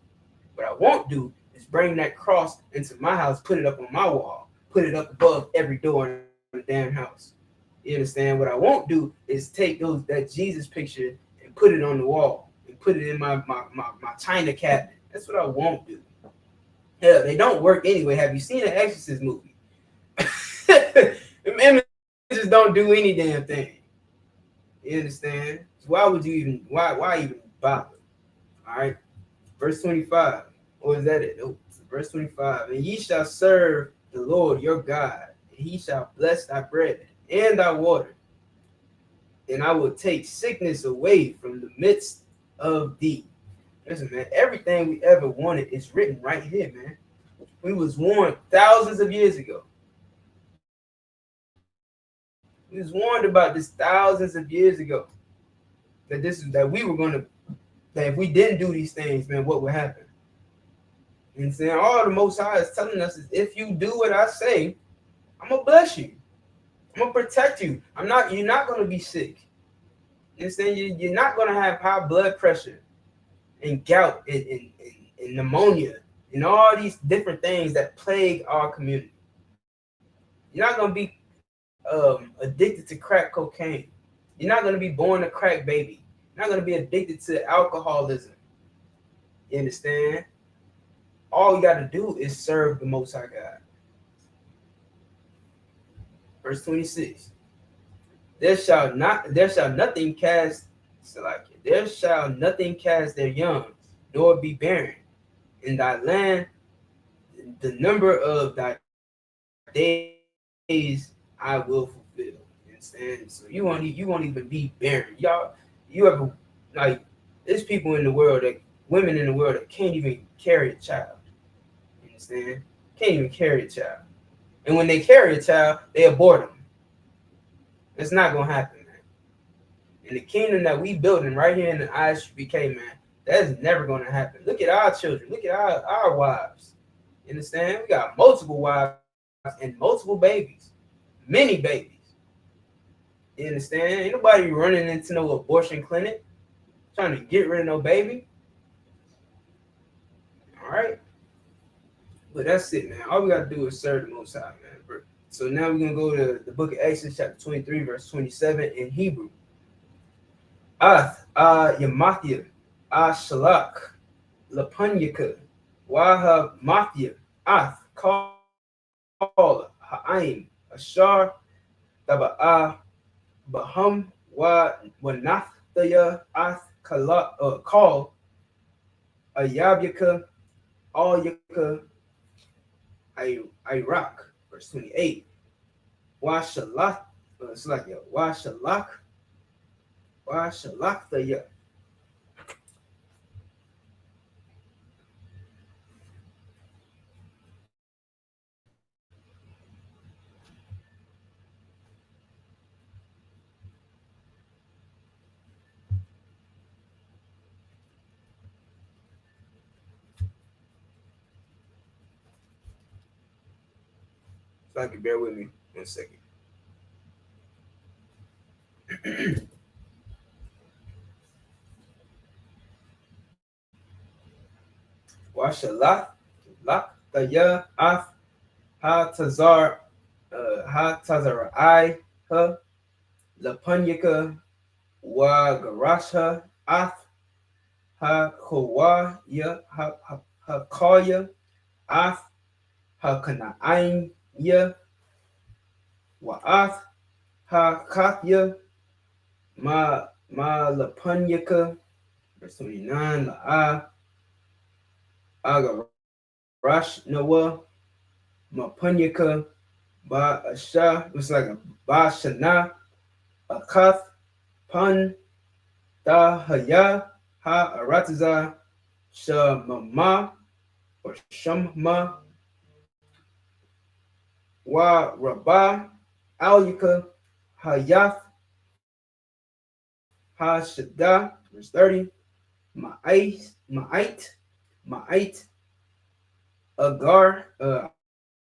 What I won't do is bring that cross into my house, put it up on my wall, put it up above every door in the damn house. You understand? What I won't do is take that Jesus picture and and put it on the wall and put it in my china cabinet. That's what I won't do. Hell, they don't work anyway. Have you seen an Exorcist movie? Them images don't do any damn thing. You understand? So why would you even why even bother? All right. Verse 25. Or is that it? Nope. Verse 25. And ye shall serve the Lord your God, and he shall bless thy bread and thy water. And I will take sickness away from the midst of thee. Listen, man, everything we ever wanted is written right here, man. We was warned thousands of years ago. We was warned about this thousands of years ago. That we were gonna, that if we didn't do these things, man, what would happen? And saying all the Most High is telling us is if you do what I say, I'm gonna bless you. I'm gonna protect you. You're not gonna be sick. You understand? You're not gonna have high blood pressure and gout and pneumonia and all these different things that plague our community. You're not gonna be addicted to crack cocaine. You're not gonna be born a crack baby. You're not gonna be addicted to alcoholism. You understand? All you got to do is serve the Most High God. Verse 26. There shall nothing cast their young, nor be barren in thy land. The number of thy days I will fulfill. You understand? So you won't even be barren. Y'all, you ever like there's people in the world women in the world that can't even carry a child. You understand? Can't even carry a child. And when they carry a child, they abort them. It's not gonna happen, man. In the kingdom that we building right here in the ISUPK, man, that is never gonna happen. Look at our children. Look at our wives. You understand? We got multiple wives and multiple babies, many babies. You understand? Ain't nobody running into no abortion clinic trying to get rid of no baby. All right. But that's it, man. All we gotta do is serve the Most High, man. So now we're gonna go to the book of Exodus, chapter 23, verse 27 in Hebrew. Ath Yamathia, Shalak, Lapunyaka, Waha Mathia, Ath, Kal, Ha'aim, Ashar, Taba'a, Bahum, Wanathaya, Ath, Kal, Ayabyaka, Al Yaka, Iraq, verse 28. Washalak, it's like Washalak the so I can bear with me 1 second. Washalak the Ath Ha Tazarai Ha Lapunyaka Wa Garasha Ath Ha Kawaya Ha Kaya Ath Ha Kanaim Ya Wa Ath Ha Kathya Ma Lapunyaka, verse 29, La Agarash Noah Mapunyaka Ba Asha, it's like a Ba Shana Akath Pan Dahaya Ha Arataza Shamama or Shamma Wa Rabah Alyaka Hayath Ha Shada, verse 30, Ma'ait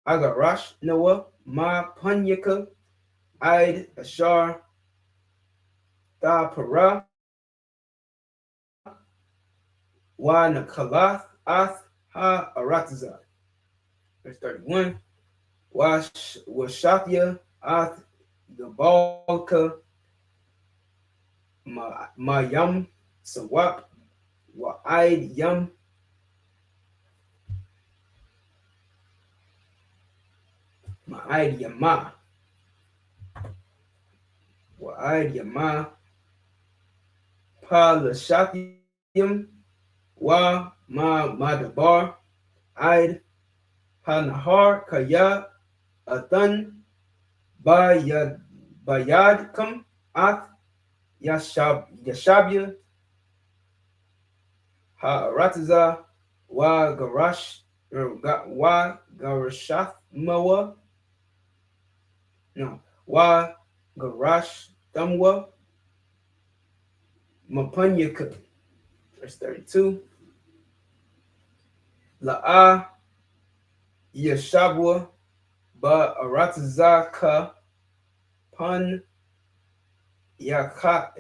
Agarash Noah Ma Punyaka Id Ashar Da Para Wa Nakalath Ath Ha Arataza, verse 31. Washathya Ath Gabalka ma yum sawap wa aid yum ma aid yama wa aid yama pa lashakim wa madabar aid Panahar Kaya Athan Bayadkam At Yashabya Harataza Wa Garashath Mawa no Wa Garash Thamwa Mapanyaka verse 32 La'a Yashabwa Ba Aratazaka Pan Yakata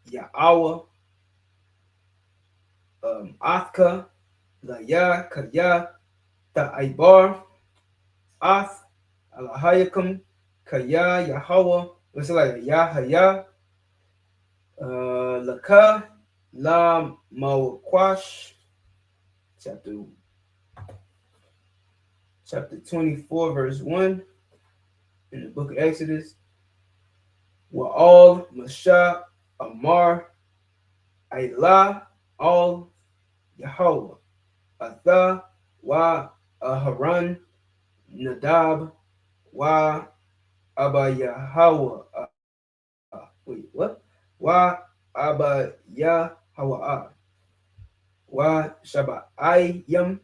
Yaawa Athka Laya Kaya Ta'aibar Ath Alahayakam Kaya Yahweh. What's it like? Yahaya Laka La Mawakwash chapter 24 verse 1 in the book of Exodus. Wa all Masha Amar Ayla all Yahweh Atha wa Aharon Nadab wa Abba Yahweh. Wait, what? Wa Abba Yahweh. Wa Shaba Ayam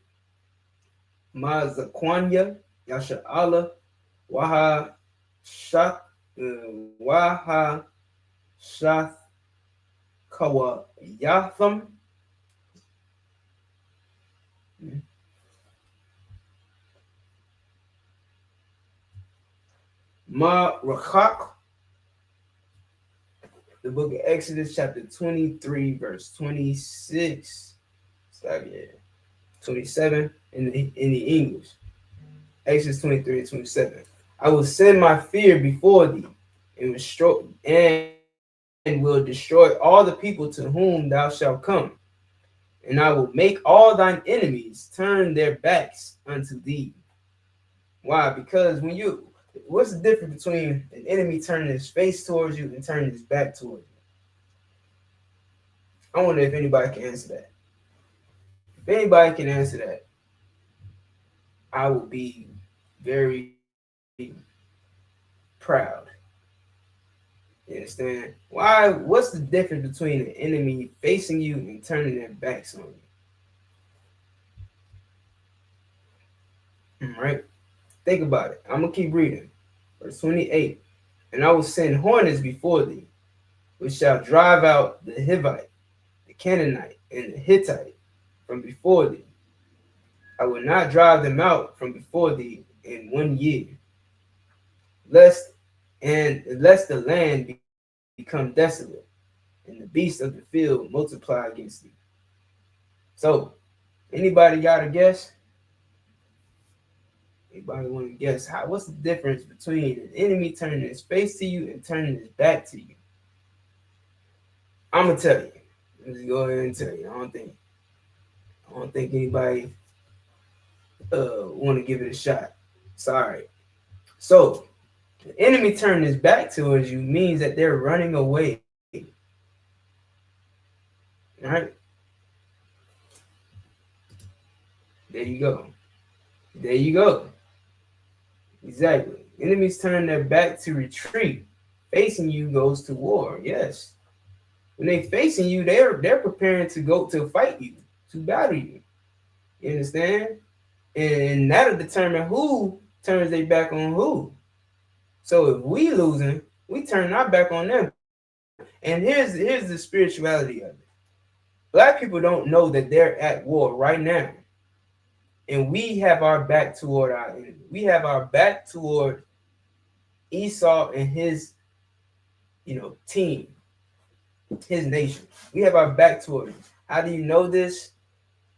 Ma Zakwanya Yasha Allah. Waha Shat Waha Shath Kawa Yatham. Ma Rachak, the book of Exodus, chapter 23, verse 26. Stop here. 27 in the English. Exodus 23 and 27. I will send my fear before thee and will destroy all the people to whom thou shalt come. And I will make all thine enemies turn their backs unto thee. Why? Because what's the difference between an enemy turning his face towards you and turning his back towards you? I wonder if anybody can answer that. If anybody can answer that, I will be very proud. You understand? Why? What's the difference between an enemy facing you and turning their backs on you? Right? Think about it. I'm gonna keep reading. Verse 28. And I will send hornets before thee, which shall drive out the Hivite, the Canaanite, and the Hittite from before thee. I will not drive them out from before thee in 1 year, lest the land become desolate, and the beasts of the field multiply against thee. So, anybody got a guess? Anybody want to guess what's the difference between an enemy turning his face to you and turning his back to you? I'm gonna tell you. Let's go ahead and tell you. I don't think anybody want to give it a shot. Sorry. So the enemy turning his back towards you means that they're running away. All right. There you go. There you go. Exactly. Enemies turn their back to retreat. Facing you goes to war. Yes. When they facing you, they're preparing to go to fight you, to battle you. You understand? And that'll determine who turns their back on who. So if we losing, we turn our back on them. And here's the spirituality of it. Black people don't know that they're at war right now. And we have our back toward our enemy. We have our back toward Esau and his, team, his nation. We have our back toward him. How do you know this?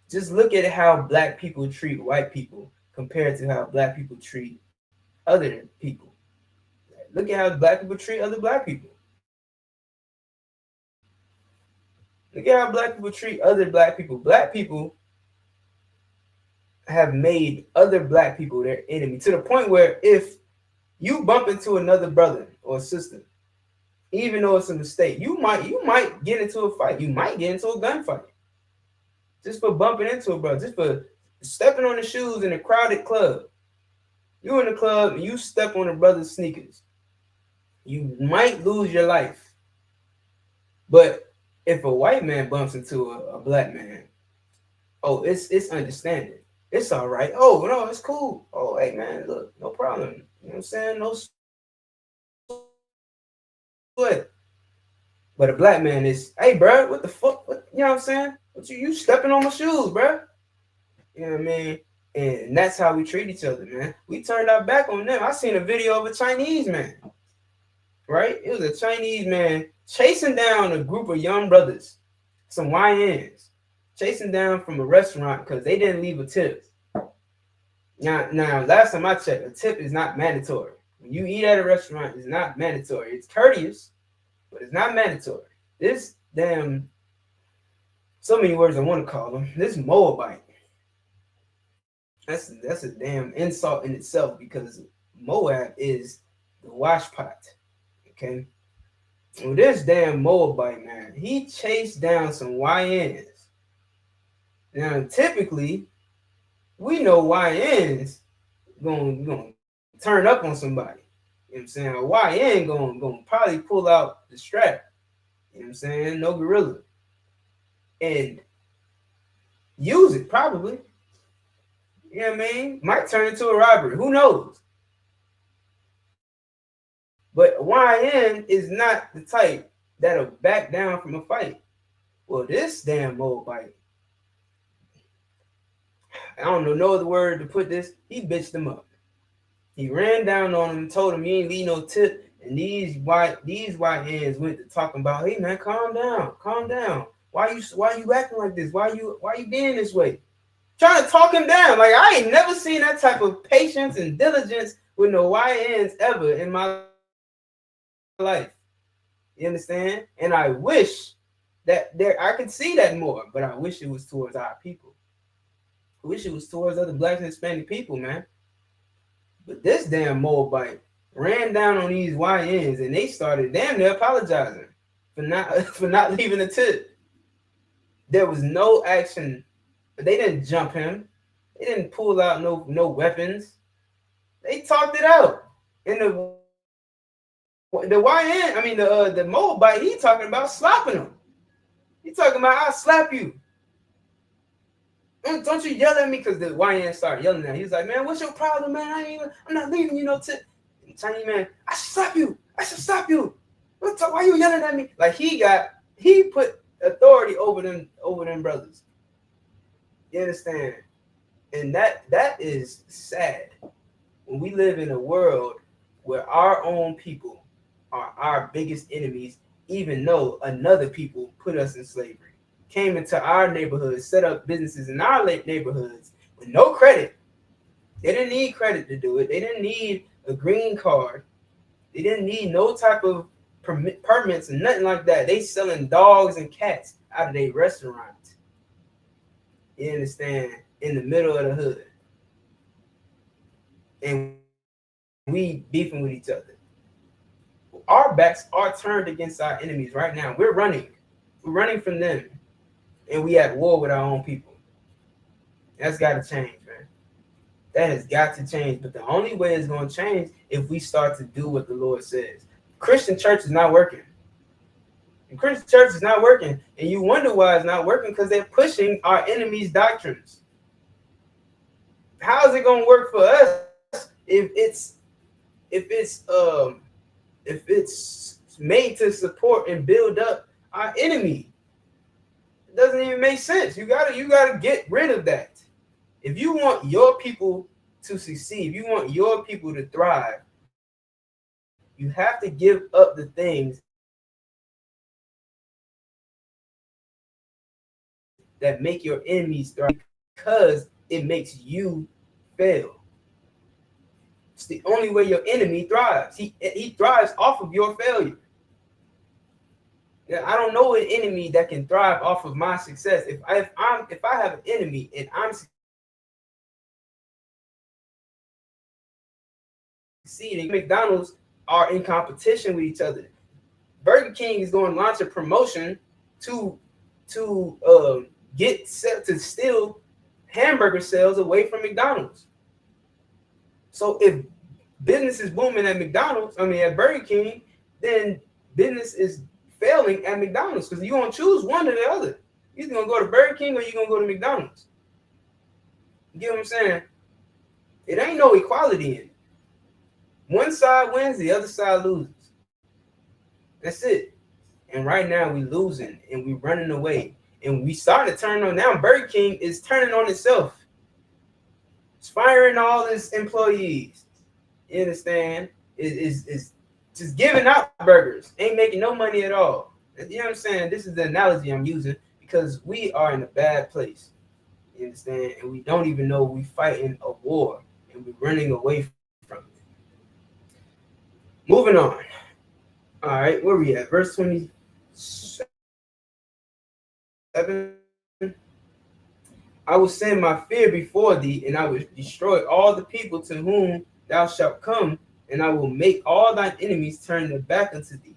Just look at how black people treat white people compared to how black people treat other people. Look at how black people treat other black people. Look at how black people treat other black people. Black people have made other black people their enemy to the point where if you bump into another brother or sister, even though it's a mistake, you might get into a fight. You might get into a gunfight just for bumping into a brother, just for stepping on the shoes in a crowded club. You in the club and you step on a brother's sneakers. You might lose your life. But if a white man bumps into a black man, oh, it's understanding. It's all right. Oh no, it's cool. Oh hey man, look, no problem. You know what I'm saying? No sweat. But a black man is, hey bro, what the fuck? What, you know what I'm saying? What you stepping on my shoes, bro? You know what I mean? And that's how we treat each other, man. We turned our back on them. I seen a video of a Chinese man, right? It was a Chinese man chasing down a group of young brothers, some YNs, chasing down from a restaurant because they didn't leave a tip. Now, last time I checked, a tip is not mandatory. When you eat at a restaurant, it's not mandatory. It's courteous, but it's not mandatory. This damn, so many words I want to call them. This Moabite, that's a damn insult in itself because Moab is the wash pot. Okay, well, this damn Moabite man, he chased down some YNs. Now, typically, we know YNs gonna turn up on somebody. You know what I'm saying? A YN gonna probably pull out the strap. You know what I'm saying? No gorilla. And use it, probably. You know what I mean? Might turn into a robbery. Who knows? But YN is not the type that'll back down from a fight. Well, this damn Moabite, I don't know no other word to put this, he bitched him up. He ran down on him, told him he ain't leave no tip. And these YNs went to talking about, hey man, calm down. Why you acting like this? Why you being this way? Trying to talk him down. Like I ain't never seen that type of patience and diligence with no YNs ever in my life. You understand? And I wish that I could see that more, but I wish it was towards our people. I wish it was towards other black and Hispanic people, man. But this damn Moabite ran down on these YNs and they started damn near apologizing for not leaving a tip. There was no action. They didn't jump him. They didn't pull out no weapons. They talked it out. And the YN, I mean the Moabite, he talking about slapping him. He talking about I'll slap you. Don't you yell at me, because the YN started yelling at him. He's like, man, what's your problem, man? I'm not leaving you no tip. And Chinese man, I should slap you. Why you yelling at me? Like he put authority over them brothers. You understand? And that is sad when we live in a world where our own people are our biggest enemies, even though another people put us in slavery. Came into our neighborhoods, set up businesses in our neighborhoods with no credit. They didn't need credit to do it. They didn't need a green card. They didn't need no type of permits and nothing like that. They selling dogs and cats out of their restaurant. You understand? In the middle of the hood. And we beefing with each other. Our backs are turned against our enemies right now. We're running. We're running from them. And we at war with our own people. That's got to change, man. That has got to change. But the only way it's going to change if we start to do what the Lord says. Christian church is not working. The Christian church is not working. And you wonder why it's not working, because they're pushing our enemies' doctrines. How is it going to work for us if it's made to support and build up our enemy? It doesn't even make sense. You gotta get rid of that. If you want your people to succeed, if you want your people to thrive, you have to give up the things that make your enemies thrive, because it makes you fail. It's the only way your enemy thrives. He thrives off of your failure. Yeah, I don't know an enemy that can thrive off of my success. If I have an enemy and I'm succeeding, McDonald's are in competition with each other. Burger King is going to launch a promotion to get set to steal hamburger sales away from McDonald's. So if business is booming at at Burger King, then business is failing at McDonald's, because you're gonna choose one or the other. You're either gonna go to Burger King or you're gonna go to McDonald's. You get what I'm saying? It ain't no equality in it. One side wins, the other side loses. That's it. And right now we losing and we running away. And we starting to turn on. Now Burger King is turning on itself. It's firing all its employees. You understand? Is just giving out burgers. Ain't making no money at all. You know what I'm saying? This is the analogy I'm using, because we are in a bad place. You understand? And we don't even know we fighting a war and we're running away from it. Moving on. All right, where we at? Verse 27. I will send my fear before thee, and I will destroy all the people to whom thou shalt come, and I will make all thine enemies turn their back unto thee.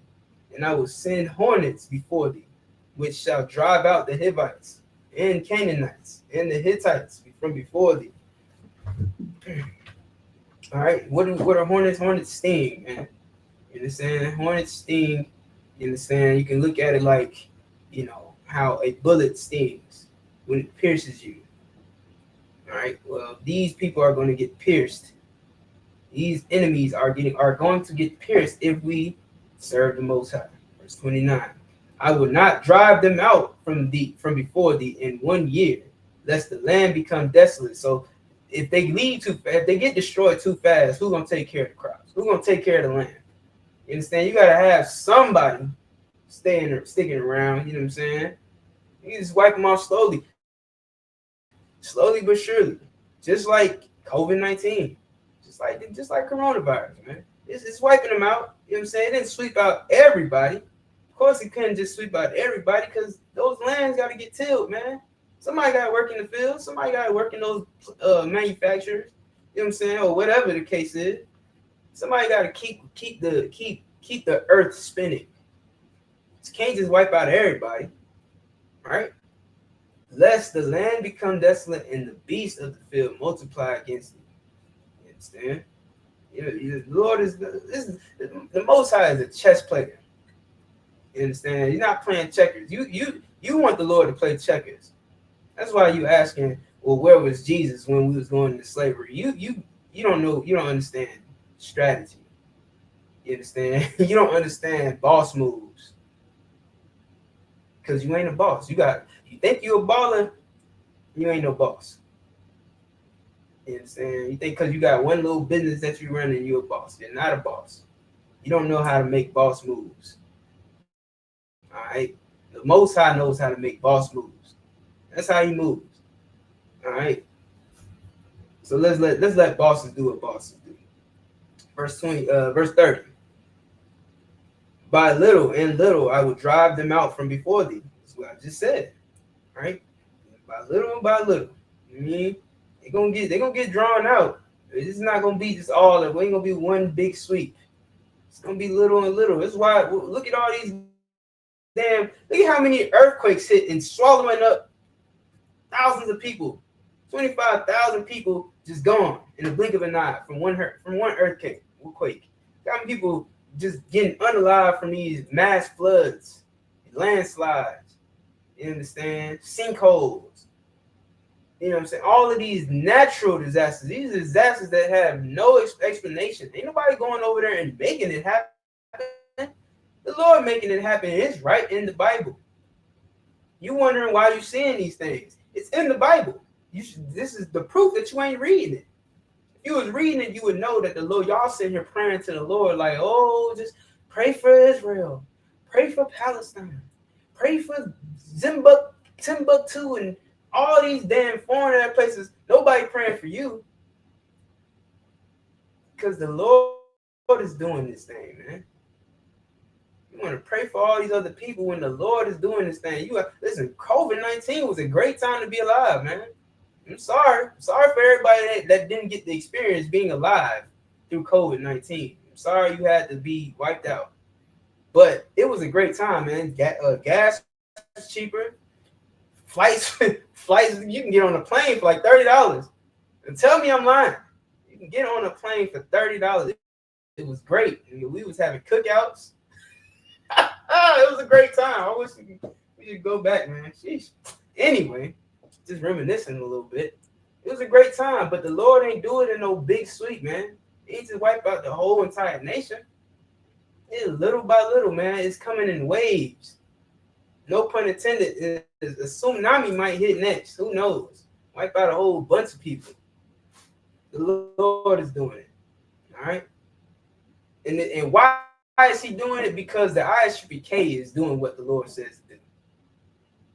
And I will send hornets before thee, which shall drive out the Hivites and Canaanites and the Hittites from before thee. All right, what are hornets? Hornets sting, man. You understand? Hornets sting. You understand? You can look at it like, how a bullet stings when it pierces you. All right. Well, these people are going to get pierced. These enemies are going to get pierced if we serve the Most High. Verse 29. I will not drive them out from before thee in 1 year, lest the land become desolate. So if they if they get destroyed too fast, who's gonna take care of the crops? Who's gonna take care of the land? You understand? You gotta have somebody sticking around. You know what I'm saying? You just wipe them off slowly but surely, just like COVID-19, just like coronavirus, man. It's wiping them out. You know what I'm saying? It didn't sweep out everybody. Of course, it couldn't just sweep out everybody, because those lands got to get tilled, man. Somebody got to work in the field. Somebody got to work in those manufacturers. You know what I'm saying? Or whatever the case is. Somebody got to keep the earth spinning. You can't just wipe out everybody, right? Lest the land become desolate and the beasts of the field multiply against it. You understand? The Lord the Most High is a chess player. You understand? You're not playing checkers. You want the Lord to play checkers. That's why you asking, well, where was Jesus when we was going into slavery? You don't know. You don't understand strategy. You understand? You don't understand boss moves, because you ain't a boss. You think you're a baller, you ain't no boss. You understand? You think because you got one little business that you run and you're a boss. You're not a boss. You don't know how to make boss moves. All right? The Most High knows how to make boss moves. That's how he moves. All right? So let's let bosses do what bosses do. Verse 30. By little and little I will drive them out from before thee. That's what I just said. All right? By little and by little. You mean? They're gonna get drawn out. It's not gonna be just all of it. Ain't gonna be one big sweep. It's gonna be little and little. That's why look at all these look at how many earthquakes hit and swallowing up thousands of people. 25,000 people just gone in the blink of an eye from one earthquake. How many people just getting unalive from these mass floods, landslides? You understand? Sinkholes. You know what I'm saying? All of these natural disasters, these are disasters that have no explanation. Ain't nobody going over there and making it happen. The Lord making it happen. It's right in the Bible. You wondering why you seeing these things? It's in the Bible. This is the proof that you ain't reading it. If you was reading it, you would know that the Lord, y'all sitting here praying to the Lord like, oh, just pray for Israel. Pray for Palestine. Pray for Timbuktu and all these damn foreign places. Nobody praying for you. because the Lord is doing this thing, man. You want to pray for all these other people when the Lord is doing this thing. Listen, COVID-19 was a great time to be alive, man. I'm sorry. I'm sorry for everybody that didn't get the experience being alive through COVID-19. I'm sorry you had to be wiped out. But it was a great time, man. Gas was cheaper. Flights, you can get on a plane for like $30. And tell me I'm lying. You can get on a plane for $30. It was great. We was having cookouts. It was a great time. I wish we could go back, man. Sheesh. Anyway, just reminiscing a little bit. It was a great time, but the Lord ain't do it in no big sweep, man. He just wipe out the whole entire nation. It's little by little, man. It's coming in waves. No pun intended. A tsunami might hit next. Who knows? Wipe out a whole bunch of people. The Lord is doing it. All right. And why is he doing it? Because the ISUPK is doing what the Lord says to do.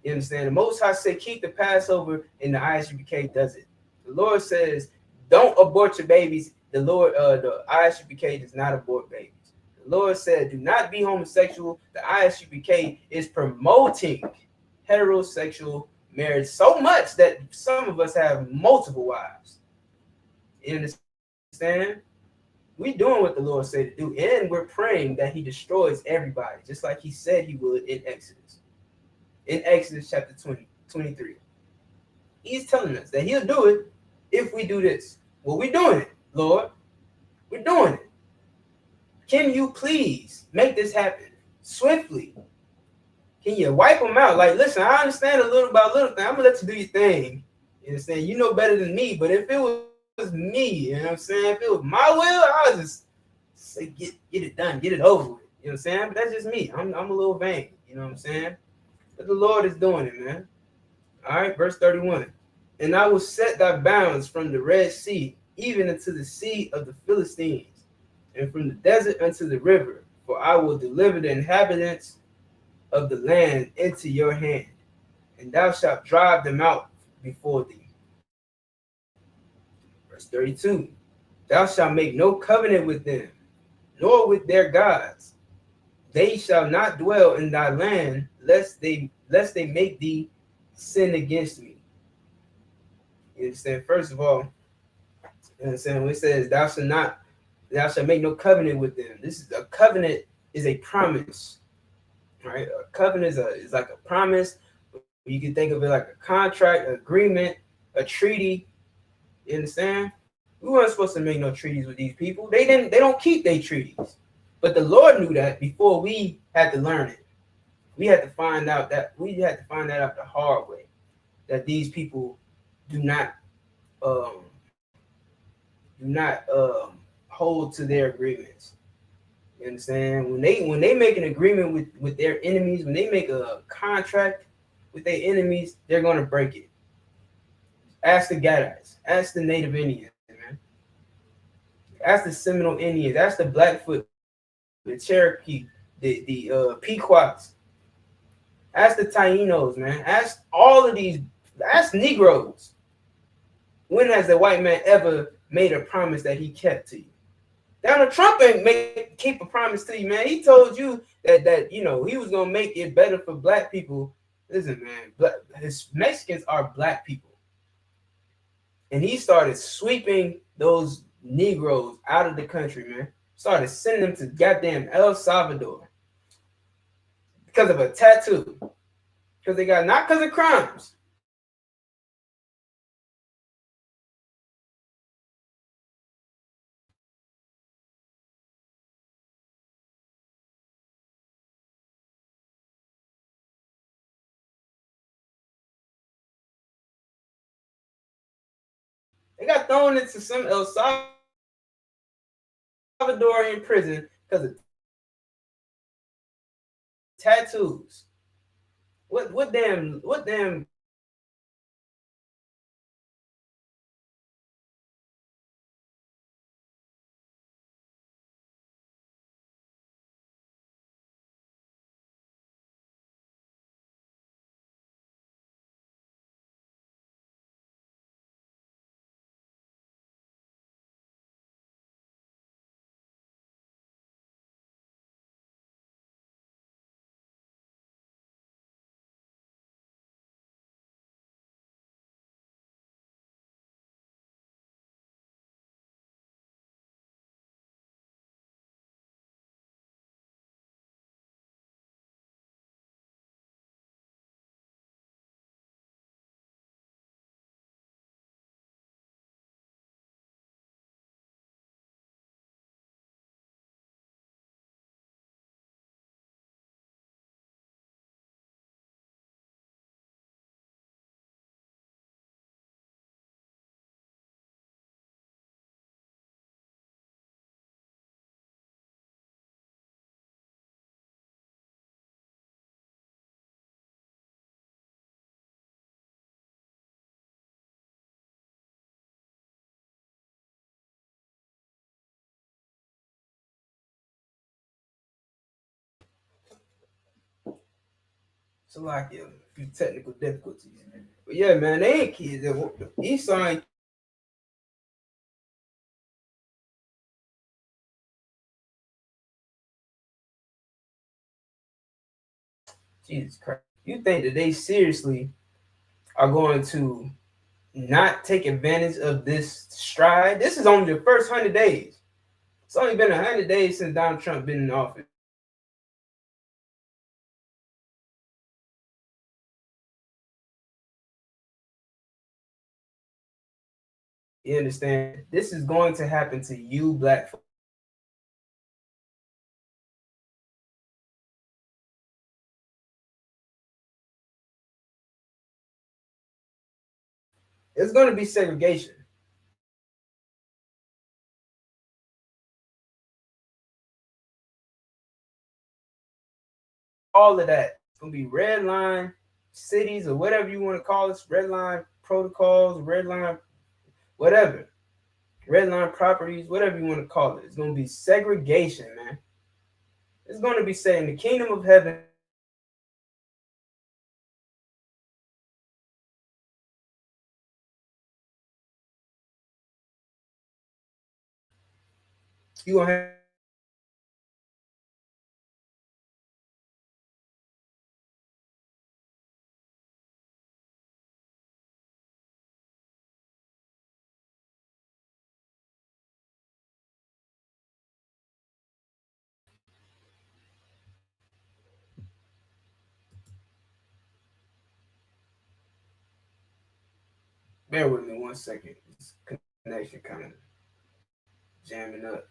You understand? The Most High said, keep the Passover, and the ISUPK does it. The Lord says, don't abort your babies. The ISUPK does not abort babies. The Lord said, do not be homosexual. The ISUPK is promoting heterosexual marriage so much that some of us have multiple wives. You understand? We doing what the Lord said to do, and we're praying that he destroys everybody, just like he said he would in Exodus. In Exodus chapter 23. He's telling us that he'll do it if we do this. Well, we're doing it, Lord. We're doing it. Can you please make this happen swiftly? Can you wipe them out? Like, listen, I understand a little by little thing. I'm going to let you do your thing. You understand? You know better than me, but if it was me, you know what I'm saying? If it was my will, I would just say, get it done, get it over with. You know what I'm saying? But that's just me. I'm a little vain. You know what I'm saying? But the Lord is doing it, man. All right, verse 31. And I will set thy bounds from the Red Sea, even unto the sea of the Philistines, and from the desert unto the river. For I will deliver the inhabitants of the land into your hand, and thou shalt drive them out before thee. Verse 32. Thou shalt make no covenant with them, nor with their gods. They shall not dwell in thy land, lest they make thee sin against me. You understand? First of all, you understand when it says thou shalt make no covenant with them. This is a covenant is a promise. Right? A covenant is like a promise. You can think of it like a contract, agreement, a treaty. You understand? We weren't supposed to make no treaties with these people. They don't keep their treaties. But the Lord knew that before we had to learn it. We had to find out that the hard way. That these people do not hold to their agreements. You understand? When they make an agreement with their enemies, when they make a contract with their enemies, they're gonna break it. Ask the Gadites, ask the Native Indians, man. Ask the Seminole Indians, ask the Blackfoot, the Cherokee, the Pequots, ask the Tainos, man. Ask all of these, ask Negroes. When has the white man ever made a promise that he kept to you? Donald Trump ain't keep a promise to you, man. He told you that he was gonna make it better for black people. Listen, man, Mexicans are black people, and he started sweeping those Negroes out of the country, man. Started sending them to goddamn El Salvador because of a tattoo, because they got not because of crimes. They got thrown into some El Salvadorian prison because of tattoos. What damn So like a few technical difficulties. But yeah, man, they ain't kids. Esau ain't Jesus Christ. You think that they seriously are going to not take advantage of this stride? This is only the first 100 days. It's only been 100 days since Donald Trump been in office. You understand? This is going to happen to you, black folks. It's going to be segregation. All of that. It's going to be red line cities or whatever you want to call it, red line protocols, red line, whatever, red line properties, whatever you want to call it. It's going to be segregation, man. It's going to be saying the kingdom of heaven. You going to have bear with me 1 second. This connection kind of jamming up.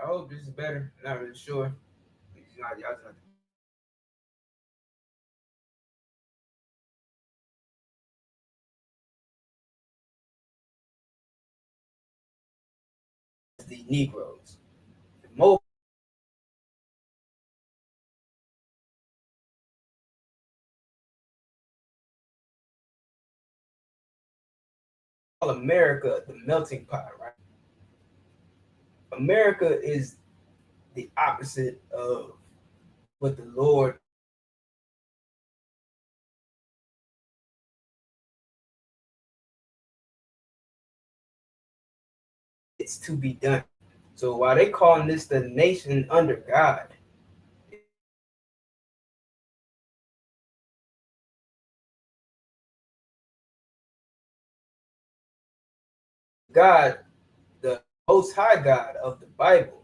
I hope this is better. Not really sure. Y'all just have to the Negroes. The most America the melting pot, right? America is the opposite of what the Lord is to be done. So while they calling this the nation under God, God, the most high God of the Bible,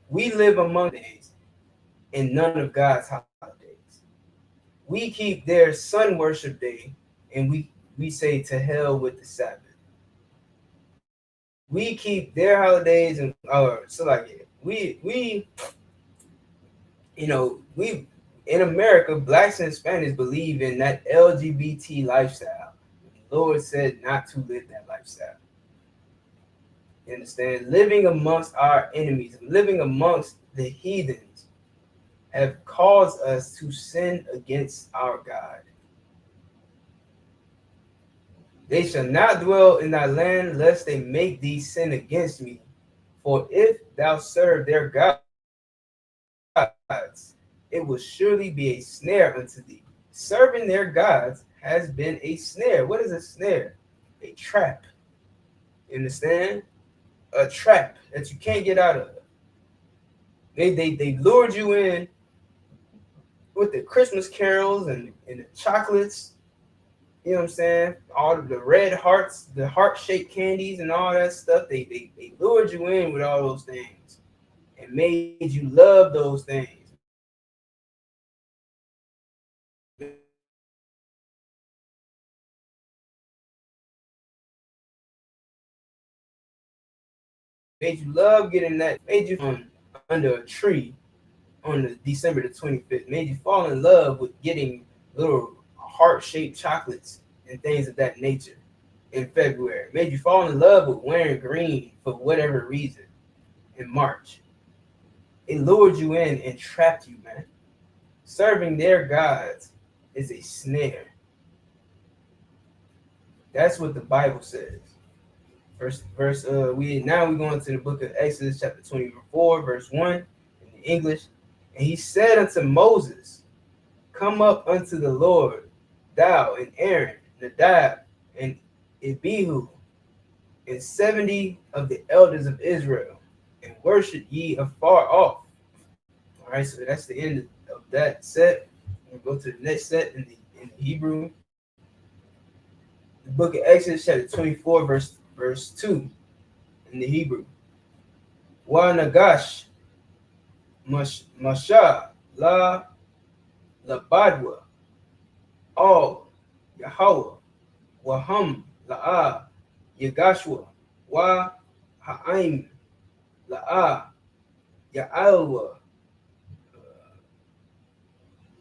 we live among days and none of God's holidays. We keep their sun worship day and we say to hell with the Sabbath. We keep their holidays and or so like it. We we in America, blacks and Hispanics believe in that LGBT lifestyle. The Lord said not to live that lifestyle. You understand? Living amongst our enemies, living amongst the heathens, have caused us to sin against our God. They shall not dwell in thy land, lest they make thee sin against me. For if thou serve their gods, it will surely be a snare unto thee. Serving their gods has been a snare. What is a snare? A trap. You understand? A trap that you can't get out of. They lured you in with the Christmas carols and the chocolates. You know what I'm saying? All of the red hearts, the heart-shaped candies and all that stuff. They lured you in with all those things and made you love those things. Made you love getting that. Made you under a tree on the December the 25th. Made you fall in love with getting little heart-shaped chocolates and things of that nature in February. Made you fall in love with wearing green for whatever reason in March. It lured you in and trapped you, man. Serving their gods is a snare. That's what the Bible says. We going to the book of Exodus, chapter 24, verse 1 in the English. And he said unto Moses, come up unto the Lord, thou and Aaron, Nadab, and Abihu, and 70 of the elders of Israel, and worship ye afar off. All right, so that's the end of that set. We'll go to the next set in the Hebrew. The book of Exodus, chapter 24, verse 2 in the Hebrew. Wa nagash masha la labadwa all Yahweh waham la'a Yagashwa wa ha'aim la'a Ya'alwa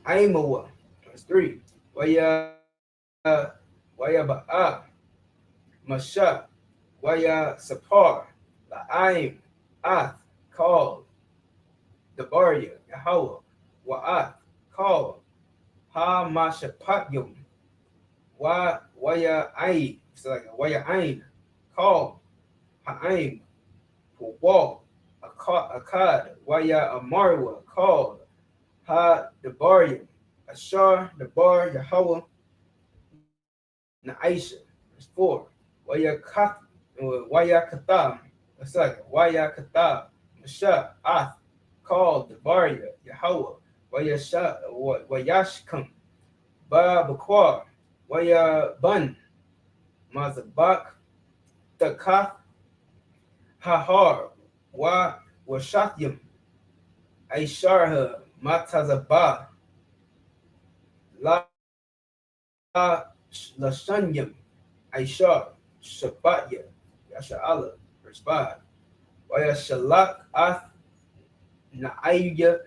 aimawa. That's 3. Waya ba'a masha waya sapar la'aim ath called the Barya Yahweh wa'ath called ha mashapatyum waya ain. It's like a waya ain called ha'aim for wall akad waya amarwa called ha debarim ashar debar Yahweh naisha. Verse 4. Waya katam. It's like waya katam masha ath called debaria Yahweh wayashkam ba bakwar waya bun Mazabak, Takath, Hahar, Wa Washatyam, Aisharha, Matazabah, La Lashanyam, Aishar, Shabbatya, Yasha'ala, verse 5. Waya Shalak Ath Nairya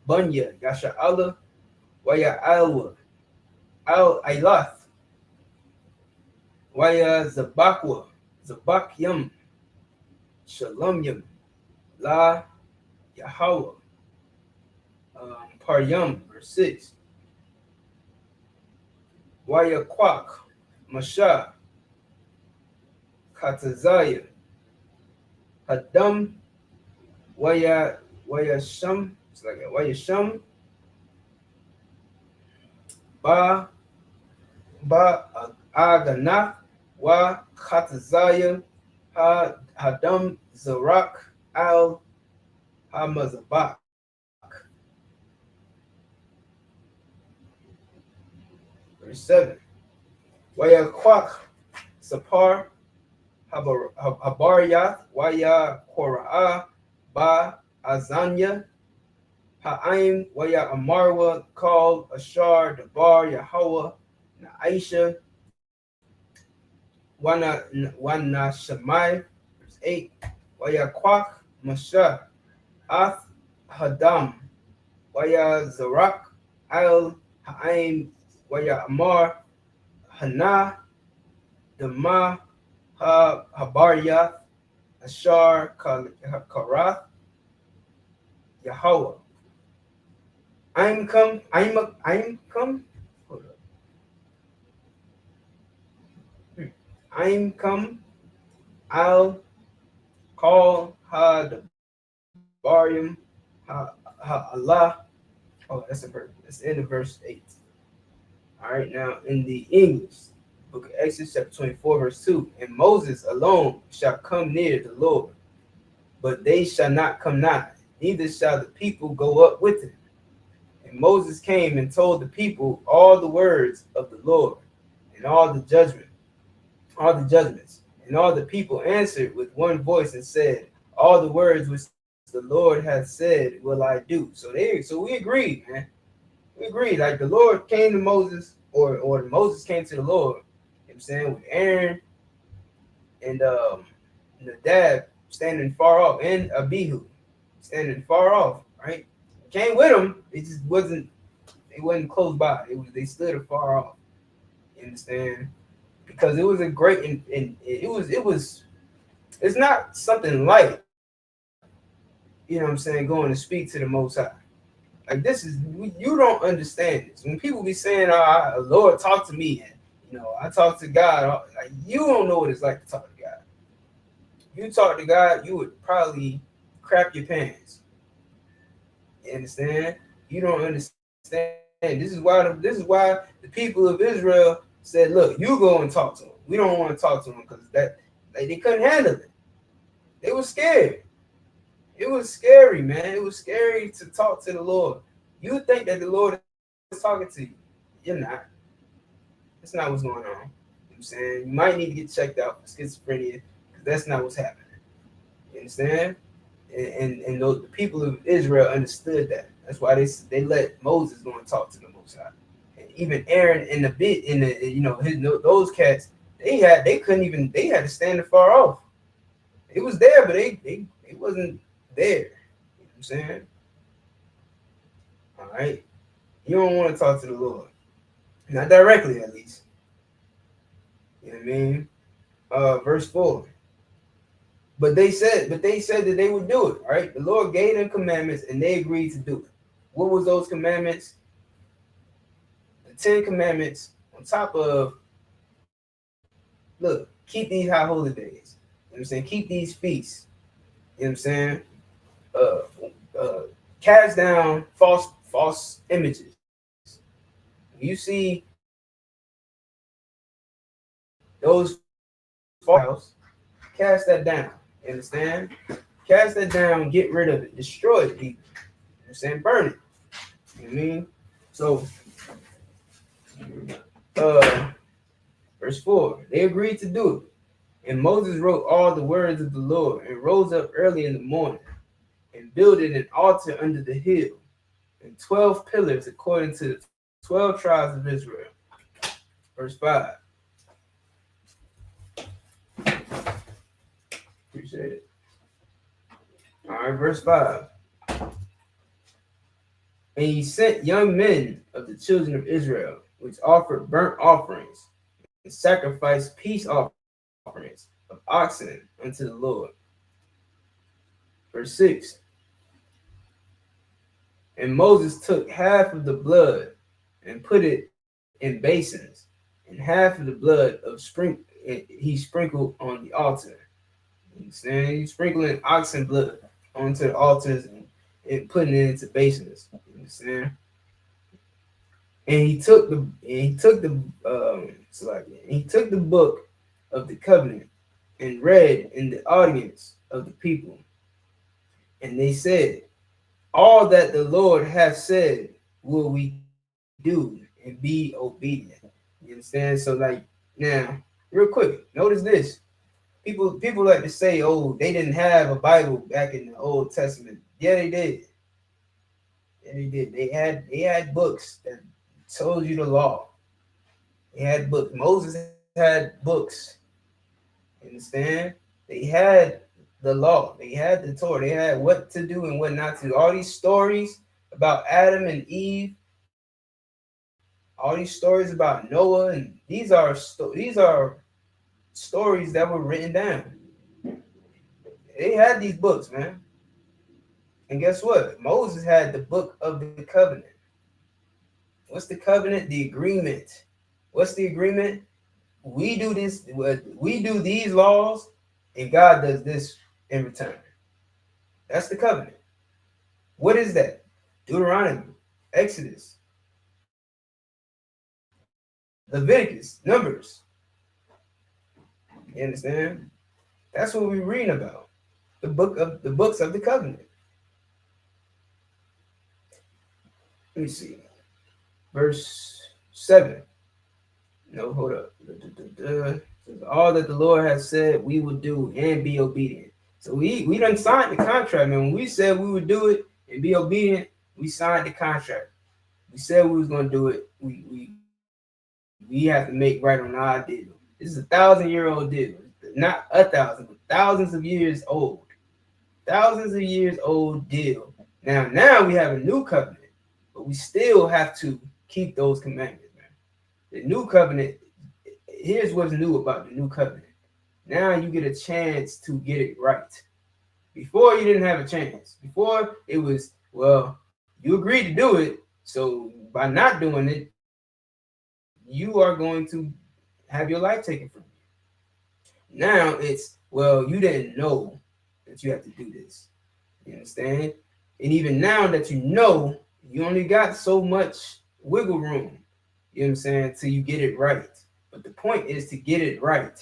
Bunya, Yasha'ala, Waya Alwa, Al Ailath, Waya Zabakwa, Zabakyam, Shalomyam, La Yahweh, Paryam, verse 6. Waya Kwak, Masha, Katazaya, Hadam, Waya Sham, it's like Waya Sham, Ba Agana, Wa Katazaya, Hadam Zarak, Al Hamazabak. Verse 7. Waya Kwak, Sapar, Habaryath, Waya Kora'ah, Ba Azanya, Ha'aim, Waya Amarwa, called Ashar, Dabar, Yahweh, Na'isha, Wana Shamai, verse 8. Waya Kwak, Masha, Ath Hadam, Waya Zarak, Al Ha'aim, Waya Amar, Hana, Dama, Habaryath, Ashar, Karath, Yahweh. I'm come. Hold up. I'm come. I'll call Barium Allah. Oh, that's the verse. That's the end of verse 8. All right, now in the English, book of Exodus, chapter 24, verse 2. And Moses alone shall come near the Lord, but they shall not come nigh, neither shall the people go up with him. And Moses came and told the people all the words of the Lord, and all the judgments. And all the people answered with one voice and said, all the words which the Lord hath said will I do. So we agreed, man. We agreed. Like the Lord came to Moses, or Moses came to the Lord, you know what I'm saying, with Aaron and Nadab standing far off, and Abihu standing far off, right? Came with him, it just wasn't close by. They stood afar off. You understand? Because it was a great and it's not something light, you know what I'm saying, going to speak to the Most High. Like this is, you don't understand this. When people be saying, Lord, talk to me, and I talk to God, like, you don't know what it's like to talk to God. If you talk to God, you would probably crap your pants. You understand? You don't understand. This is why the people of Israel said, look, you go and talk to him. We don't want to talk to him because they couldn't handle it. They were scared. It was scary, man. It was scary to talk to the Lord. You think that the Lord is talking to you. You're not. That's not what's going on. You know what I'm saying? You might need to get checked out for schizophrenia because that's not what's happening. You understand? And the people of Israel understood that. That's why they let Moses go and talk to the Most High. And even Aaron and those cats, they had to stand far off. It was there, but they wasn't there. You know what I'm saying? All right. You don't want to talk to the Lord. Not directly, at least. You know what I mean? Verse 4. But they said that they would do it, right? The Lord gave them commandments and they agreed to do it. What was those commandments? The 10 commandments on top of, look, keep these high holy days. You know what I'm saying? Keep these feasts. You know what I'm saying? Cast down false images. You see those false, cast that down. You understand? Cast that down, get rid of it, destroy it, people. You know what I'm saying? Burn it. You know what I mean? So Verse 4. They agreed to do it. And Moses wrote all the words of the Lord and rose up early in the morning and builded an altar under the hill and 12 pillars according to the 12 tribes of Israel. Verse 5. Appreciate it. All right, verse 5. And he sent young men of the children of Israel, which offered burnt offerings and sacrificed peace offerings of oxen unto the Lord. Verse 6. And Moses took half of the blood and put it in basins, and half of the blood of he sprinkled on the altar. You understand? He's sprinkling oxen blood onto the altars and putting it into basins. You understand? And he took the book of the covenant and read in the audience of the people. And they said, all that the Lord hath said will we do and be obedient. You understand? So like now, real quick, notice this. People like to say, oh, they didn't have a Bible back in the Old Testament. Yeah, they did. Yeah, they did. They had books that told you the law. They had books. Moses had books. You understand? They had the law. They had the Torah. They had what to do and what not to do. All these stories about Adam and Eve, all these stories about Noah, and these are stories that were written down. They had these books, man. And guess what? Moses had the book of the covenant. What's the covenant? The agreement. What's the agreement? We do this, we do these laws, and God does this in return. That's the covenant. What is that? Deuteronomy, Exodus, Leviticus, Numbers. You understand? That's what we're reading about. The books of the covenant. Let me see. Verse 7. No, hold up. All that the Lord has said we will do and be obedient. So we done signed the contract, man. When we said we would do it and be obedient, we signed the contract. We said we was gonna do it. We have to make right on our deal. This is a 1,000-year-old deal. Not 1,000, but thousands of years old. Thousands of years old deal. Now we have a new covenant, but we still have to keep those commandments, man. The new covenant, here's what's new about the new covenant. Now you get a chance to get it right. Before you didn't have a chance. Before it was, well, you agreed to do it, so by not doing it, you are going to have your life taken from you. Now it's, well, you didn't know that you have to do this. You understand? And even now that you know, you only got so much wiggle room. You know what I'm saying? Till you get it right. But the point is to get it right.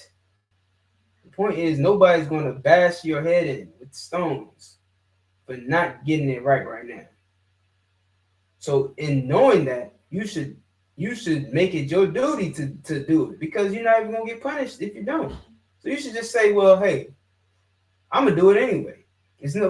The point is nobody's going to bash your head in with stones for not getting it right now. So in knowing that, you should make it your duty to do it, because you're not even going to get punished if you don't. So you should just say, well, hey, I'm going to do it anyway. It's no,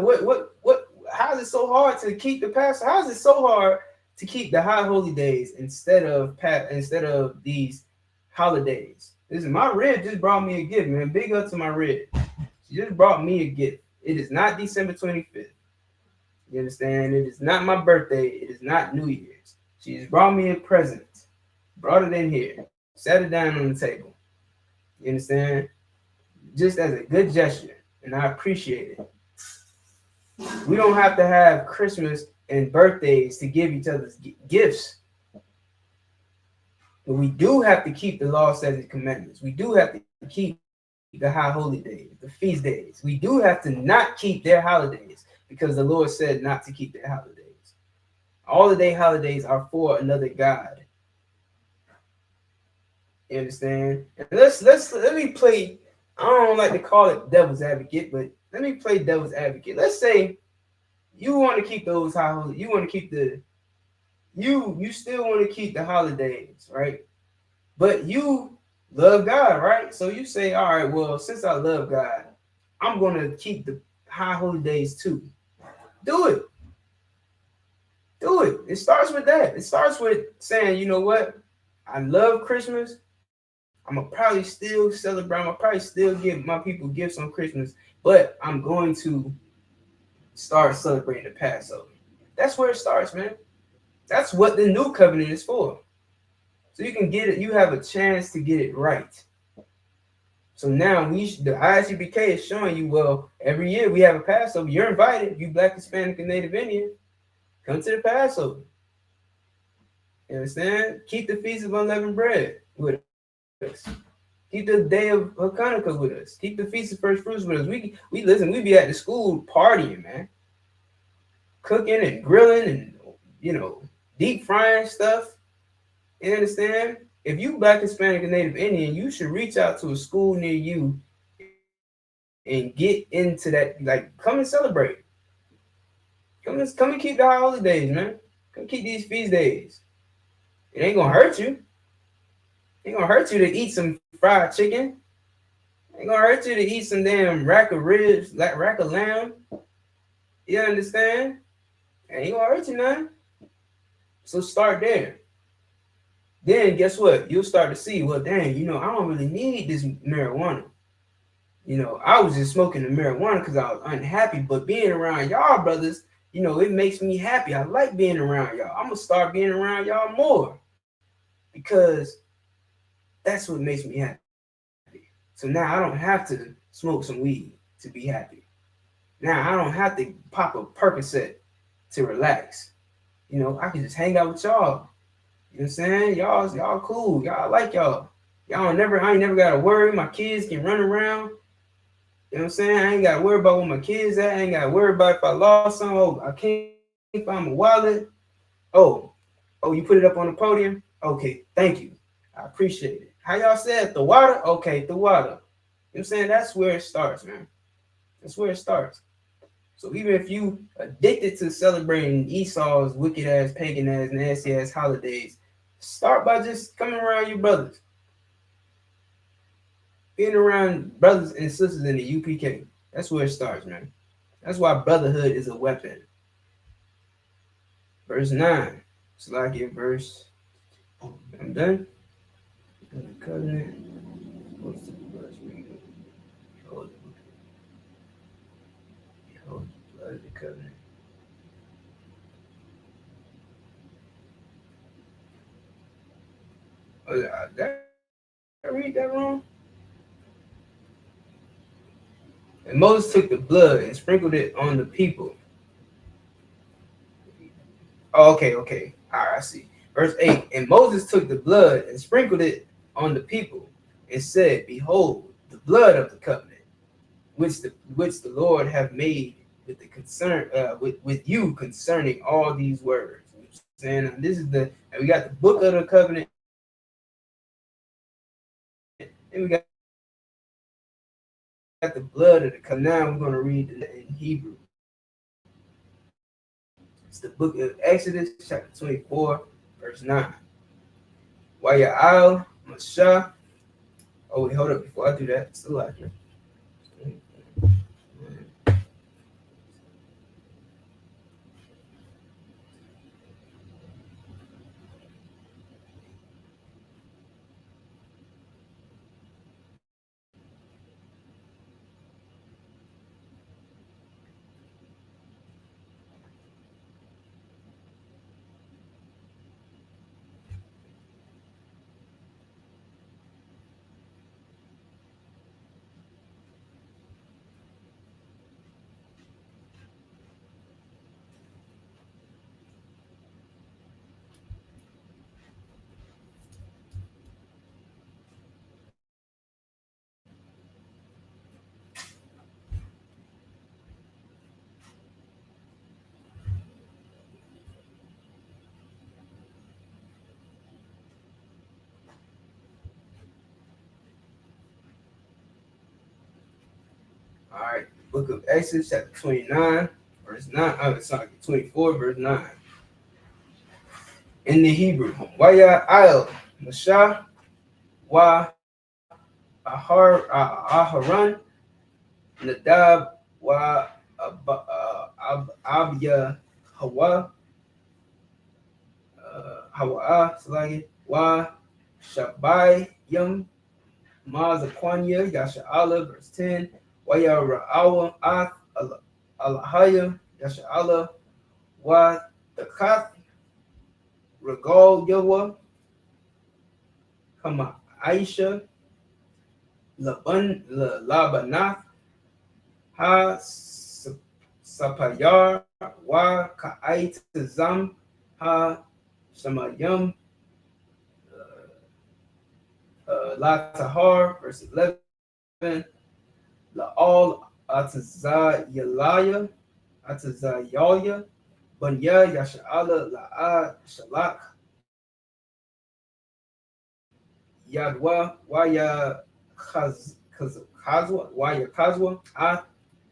how is it so hard to keep the Passover? How is it so hard to keep the high holy days instead of these holidays? Listen, my rib just brought me a gift, man. Big up to my rib. She just brought me a gift. It is not December 25th. You understand? It is not my birthday. It is not New Year's. She just brought me a present. Brought it in here. Sat it down on the table. You understand? Just as a good gesture. And I appreciate it. We don't have to have Christmas and birthdays to give each other gifts. But we do have to keep the law, statutes, commandments. We do have to keep the high holy days, the feast days. We do have to not keep their holidays because the Lord said not to keep their holidays. All of their holidays are for another God. You understand? And let me play. I don't like to call it devil's advocate, but let me play devil's advocate. Let's say you want to keep those high holy. You want to keep you still want to keep the holidays, right? But you love God, right? So you say, all right, well, since I love God, I'm gonna keep the high holidays too. Do it. Do it. It starts with that. It starts with saying, you know what? I love Christmas. I'm gonna probably still celebrate. I'm gonna probably still give my people gifts on Christmas, but I'm going to start celebrating the Passover. That's where it starts, man. That's what the new covenant is for. So you can get it. You have a chance to get it right. So now the ISUPK is showing you, well, every year we have a Passover. You're invited. You Black, Hispanic, and Native Indian, come to the Passover. You understand? Keep the Feast of Unleavened Bread with us. Keep the Day of Hanukkah with us. Keep the Feast of First Fruits with us. We listen. We be at the school partying, man, cooking and grilling and deep frying stuff. You understand? If you Black, Hispanic, and Native Indian, you should reach out to a school near you and get into that. Like, come and celebrate. Come and keep the holidays, man. Come keep these feast days. It ain't gonna hurt you. It ain't gonna hurt you to eat some fried chicken. It ain't gonna hurt you to eat some damn rack of ribs, like rack of lamb. You understand? It ain't gonna hurt you none. So start there. Then guess what? You'll start to see, well, dang, I don't really need this marijuana. I was just smoking the marijuana because I was unhappy, but being around y'all brothers, it makes me happy. I like being around y'all. I'm gonna start being around y'all more because that's what makes me happy. So now I don't have to smoke some weed to be happy. Now I don't have to pop a Percocet to relax. I can just hang out with y'all. You know what I'm saying? Y'all cool. Y'all like y'all. I ain't never gotta worry. My kids can run around. You know what I'm saying? I ain't gotta worry about where my kids at. I ain't gotta worry about if I lost some. Oh, I can't find my wallet. Oh, oh, you put it up on the podium? Okay, thank you. I appreciate it. How y'all said the water? Okay, the water. You know what I'm saying? That's where it starts, man. That's where it starts. So even if you addicted to celebrating Esau's wicked ass, pagan ass, nasty ass holidays, start by just coming around your brothers, being around brothers and sisters in the UPK. That's where it starts, man. That's why brotherhood is a weapon. Verse 9. Slack verse. I'm done. The covenant. What's the verse reading? Behold, behold the blood of the covenant. Oh, did I read that wrong? And Moses took the blood and sprinkled it on the people. Oh, okay. All right, I see. Verse 8. And Moses took the blood and sprinkled it on the people and said, behold, the blood of the covenant, which the Lord have made with the concern with you concerning all these words. You know what I'm saying? And this is and we got the book of the covenant, and we got the blood of the covenant. Now we're going to read in Hebrew. It's the book of Exodus, chapter 24, verse 9. Waya'al Mashah. Oh, wait, hold up. Before I do that, still out here. All right, book of Exodus, chapter 29, verse 9. Oh, sorry, 24, verse 9. in the Hebrew. Waya il Masha wa Aharon Nadab wa Abya Hawa Hawa Salagi wa Shabai Yum Mazaquanya Yasha Allah verse 10 Waya Ra'awa Alahaya Yasha Allah wa Takat Regal Yawa Kama Aisha Labanath Ha Sapayar Wa Ka'ait Zam Ha Shamayam La Tahar verse 11 La'al Atazayalya Bunya Yasha'ala La'a Shalak Yadwa Waya Kazwa Waya Kazwa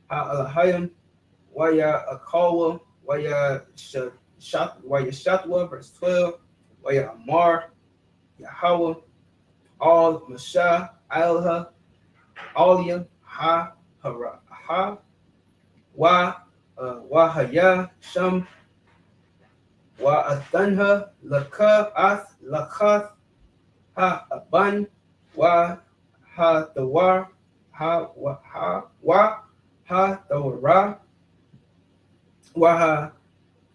Alahayim Waya Akawa Waya Shatwa verse 12 Waya Amar Yahweh Al Masha Alha Alia Ha Hara Ha Wahaya Sham Wa Athanha Lakath Ha Aban Wa Ha Tawar Ha Tawara Waha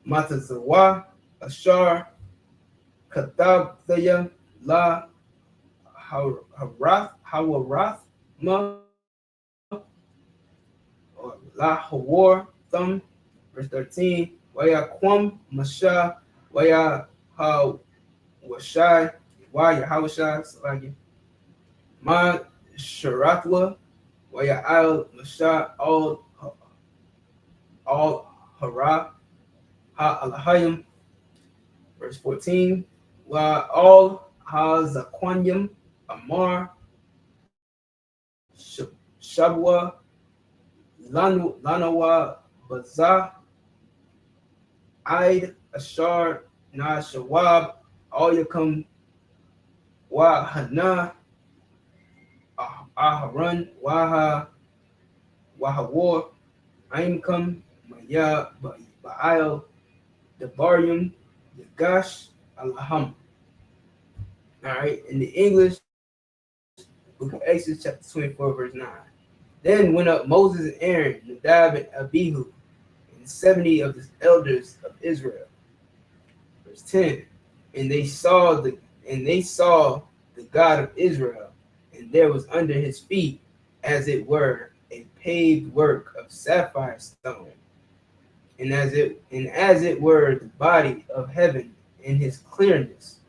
Matazawa Ashar Katabthaya La Hawarath Ma La Hawar Thumb verse 13 Waya Kwam Masha Waya Ha Washai Waya Hawashai Salagi Ma Sharatwa Waya Al Masha Al Hara Ha Alahayim verse 14 Wa Al Ha Zaquanyam Amar Shabwa Lanawa Bazah Aid Ashar Na Shawab All Yakam Wa Hana Aharon Wahawar Aimkam Maya Ba'al Debaryum Yagash Alaham. Alright, in the English, book of Exodus chapter 24, verse 9. Then went up Moses and Aaron, Nadab and Abihu, and 70 of the elders of Israel. Verse 10. And they saw the God of Israel, and there was under his feet, as it were, a paved work of sapphire stone, and as it were the body of heaven in his clearness.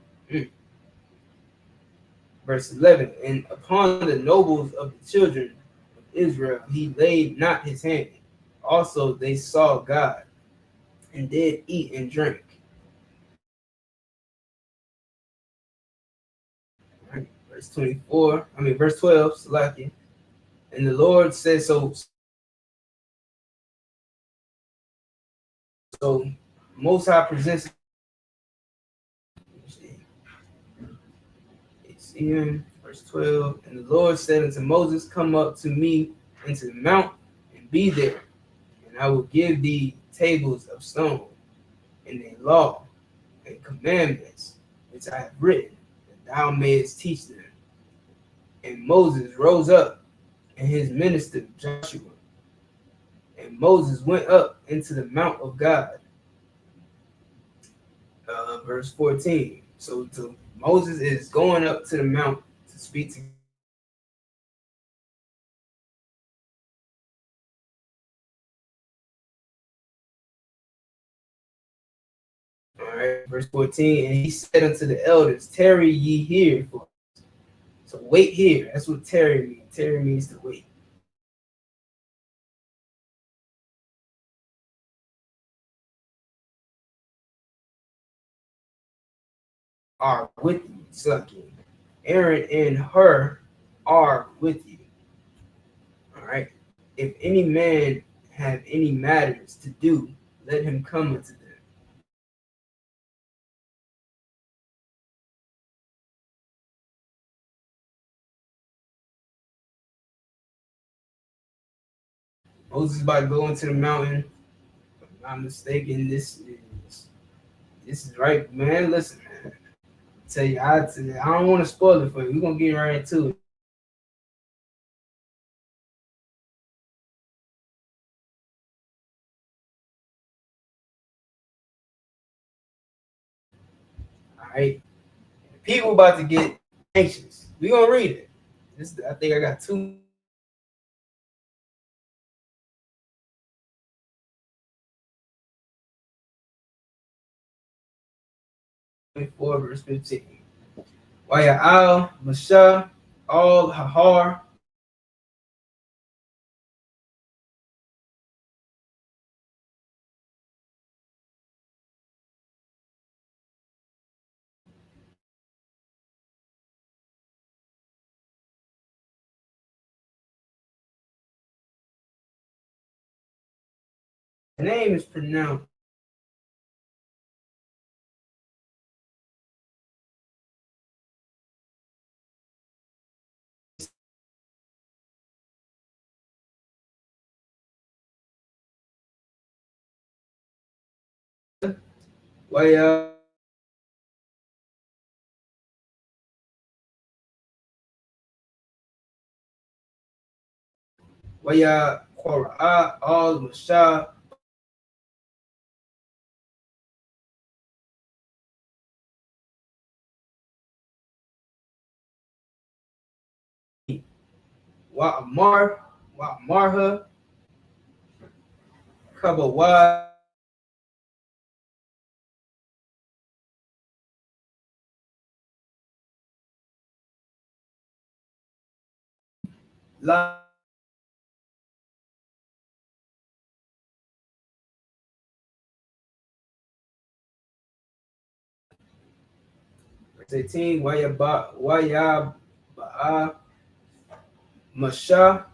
Verse 11. And upon the nobles of the children of Israel he laid not his hand. Also they saw God, and did eat and drink. Right. Verse 12, Salaki. And the Lord said, so Most High presents it's in verse 12. And the Lord said unto Moses, come up to me into the mount and be there, and I will give thee tables of stone and a law and commandments which I have written, that thou mayest teach them. And Moses rose up, and his minister Joshua. And Moses went up into the mount of God. Verse 14. So Moses is going up to the mount to speak to. All right, verse 14. And he said unto the elders, tarry ye here for us. So wait here. That's what tarry means. Tarry means to wait. Are with you, sucking. Aaron and Hur are with you. All right. If any man have any matters to do, let him come unto them. Moses about to go into the mountain. If I'm not mistaken, this is right, man. Listen, man. I don't want to spoil it for you. We're gonna get right into it. All right. People about to get anxious. We're gonna read it. I think I got two. 4 verse 15. Waya al Masha al Hahar the name is pronounced Waya Waya Qara al Masha Wa Amar Wa Amarha Kabawa La 18 Waya Ba'a Masha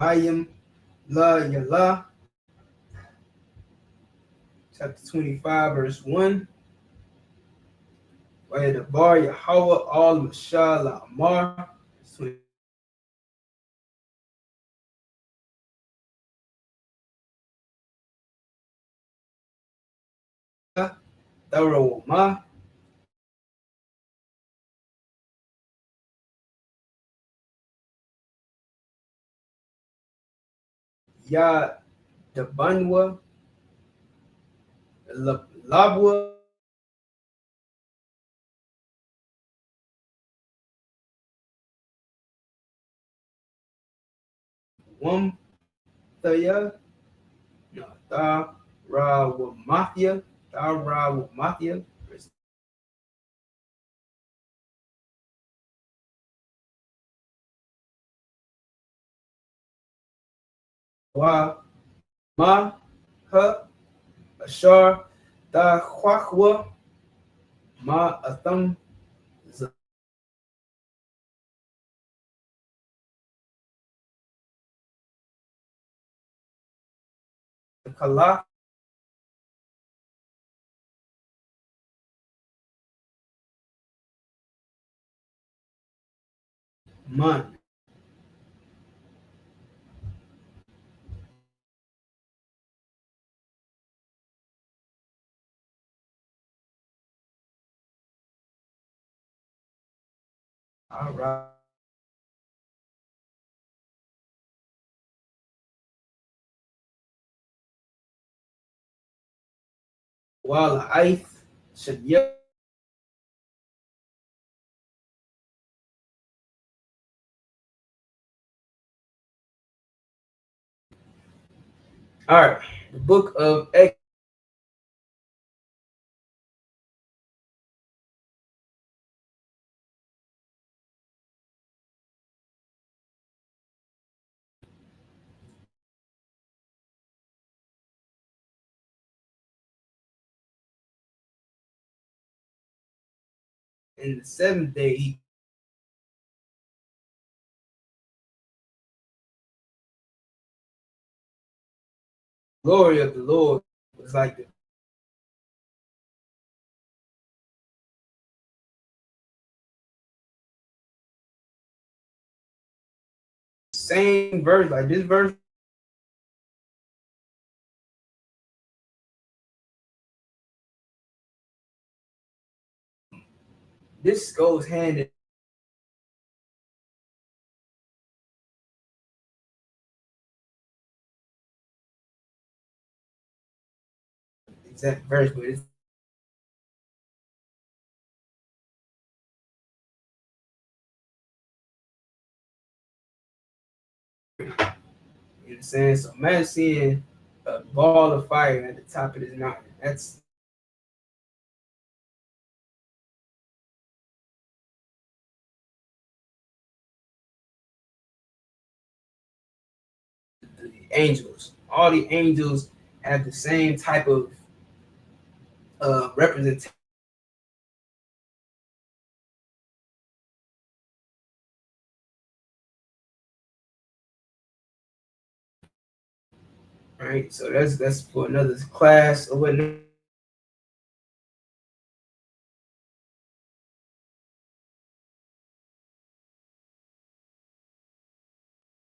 Ayam La Yala chapter 25 verse 1 Waya the Bar Yahweh al Masha La Amar Darawama Ya Dabanwa Labwa Wum Thaya no Darawamathia Wa Ma Ha Ashar Da Kwakwa Ma Atham Zakala Man. All right. While I should yell. All right. The book of Exodus in the seventh day he glory of the Lord was like the same verse, like this verse. This goes hand in exact verse, but it's you know what I'm saying. So imagine seeing a ball of fire at the top of this mountain. That's the angels. All the angels have the same type of representation, right? So that's for another class or whatnot.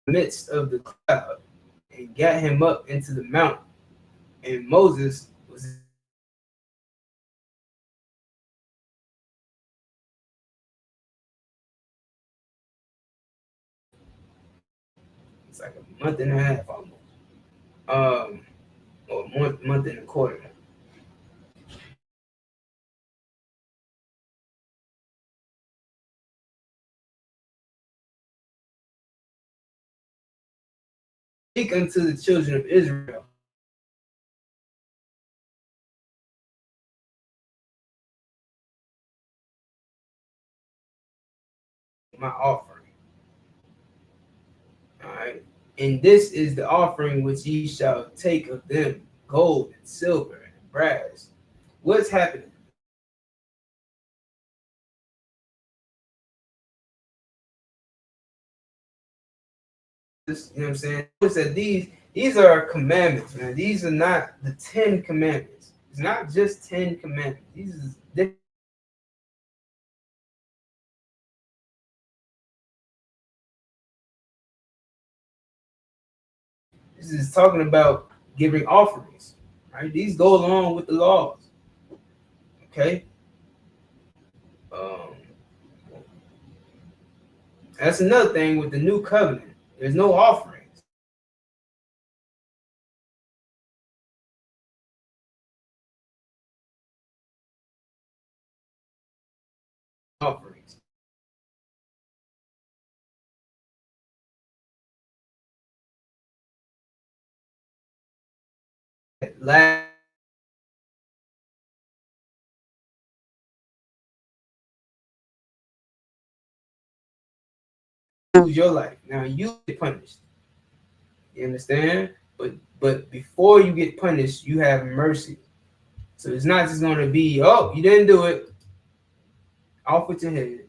Midst of the cloud and got him up into the mountain. And Moses was it's like a month and a half almost, or month and a quarter. Speak unto the children of Israel my offering. All right. And this is the offering which ye shall take of them gold and silver and brass. What's happening? This, you know what I'm saying? Notice that these are commandments, man. These are not the 10 Commandments. It's not just 10 Commandments. These is this is talking about giving offerings, right? These go along with the laws. Okay. Um, that's another thing with the new covenant. There's no offerings. Offerings. Last lose your life. Now you get punished. You understand? But before you get punished, you have mercy. So it's not just gonna be, oh, you didn't do it, off with your head.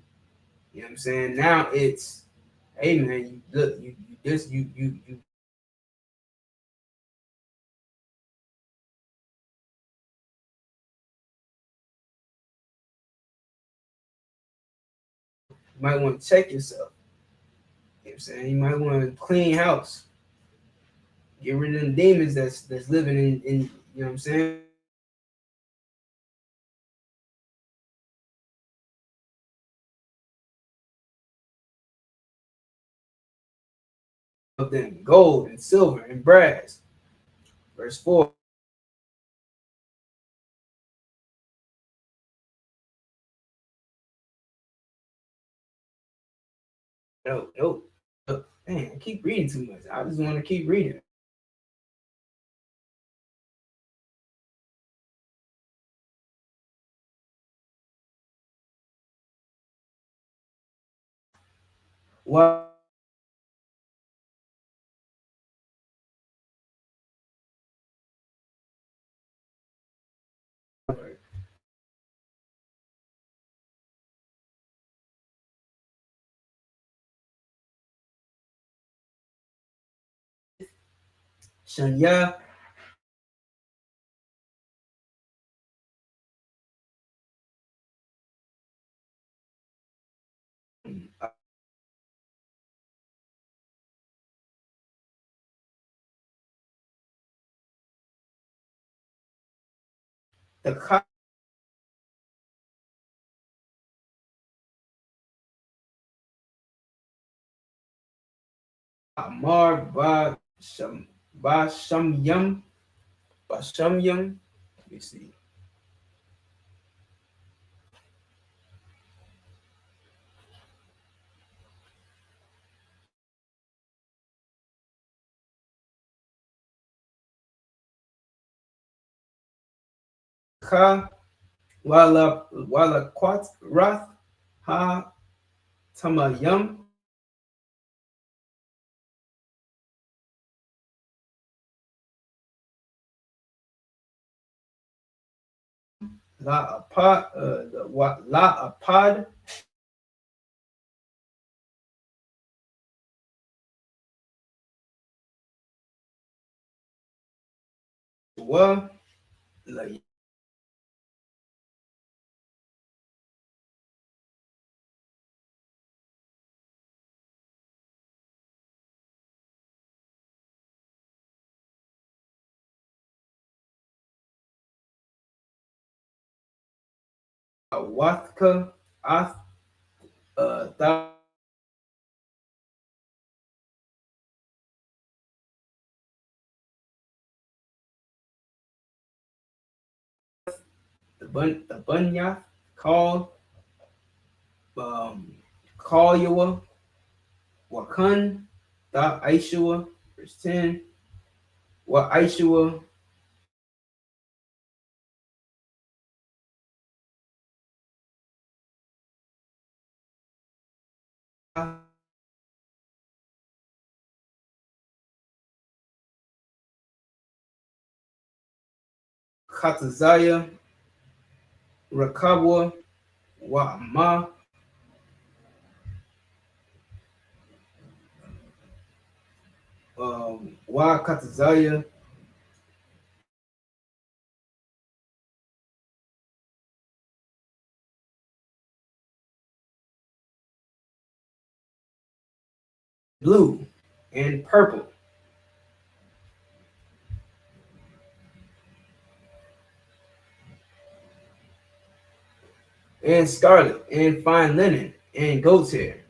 You know what I'm saying? Now it's, hey man, you look, you this, you might want to check yourself. You know what I'm saying? You might want to clean house. Get rid of them demons that's living in you know what I'm saying? Of them gold and silver and brass. Verse 4. No, no. Man, I keep reading too much. I just want to keep reading. What Shanya the Amar Bashamyam. Bashamyam. Let me see. Ka wala Quat Rath Ha Tamayam. La Apad Wa La Wathka Ath Tha the Bunyath Call um Call Yawa Wakan Tha Aishua verse 10 Wa Aishua Khatazaya Rakabwa Wa Ma Wa Khatazaya blue and purple and scarlet and fine linen and goat's hair.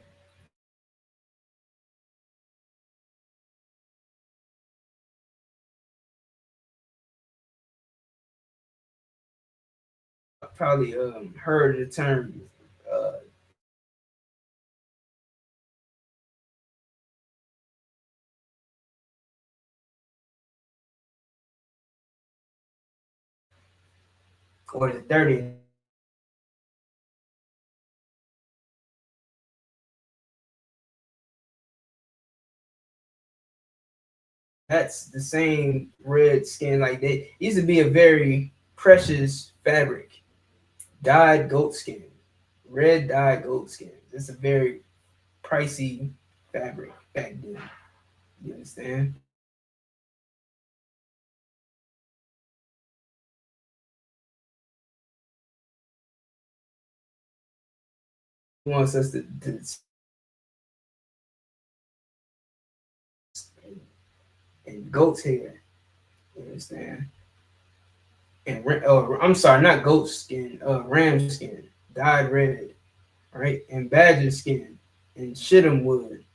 I probably heard the term uh, or the 30. That's the same red skin. Like they used to be a very precious fabric, dyed goat skin, red dyed goat skin. It's a very pricey fabric back then. You understand? He wants us to and goat's hair. You understand? And I'm sorry, not goat skin, ram skin, dyed red, right? And badger skin, and shittim wood,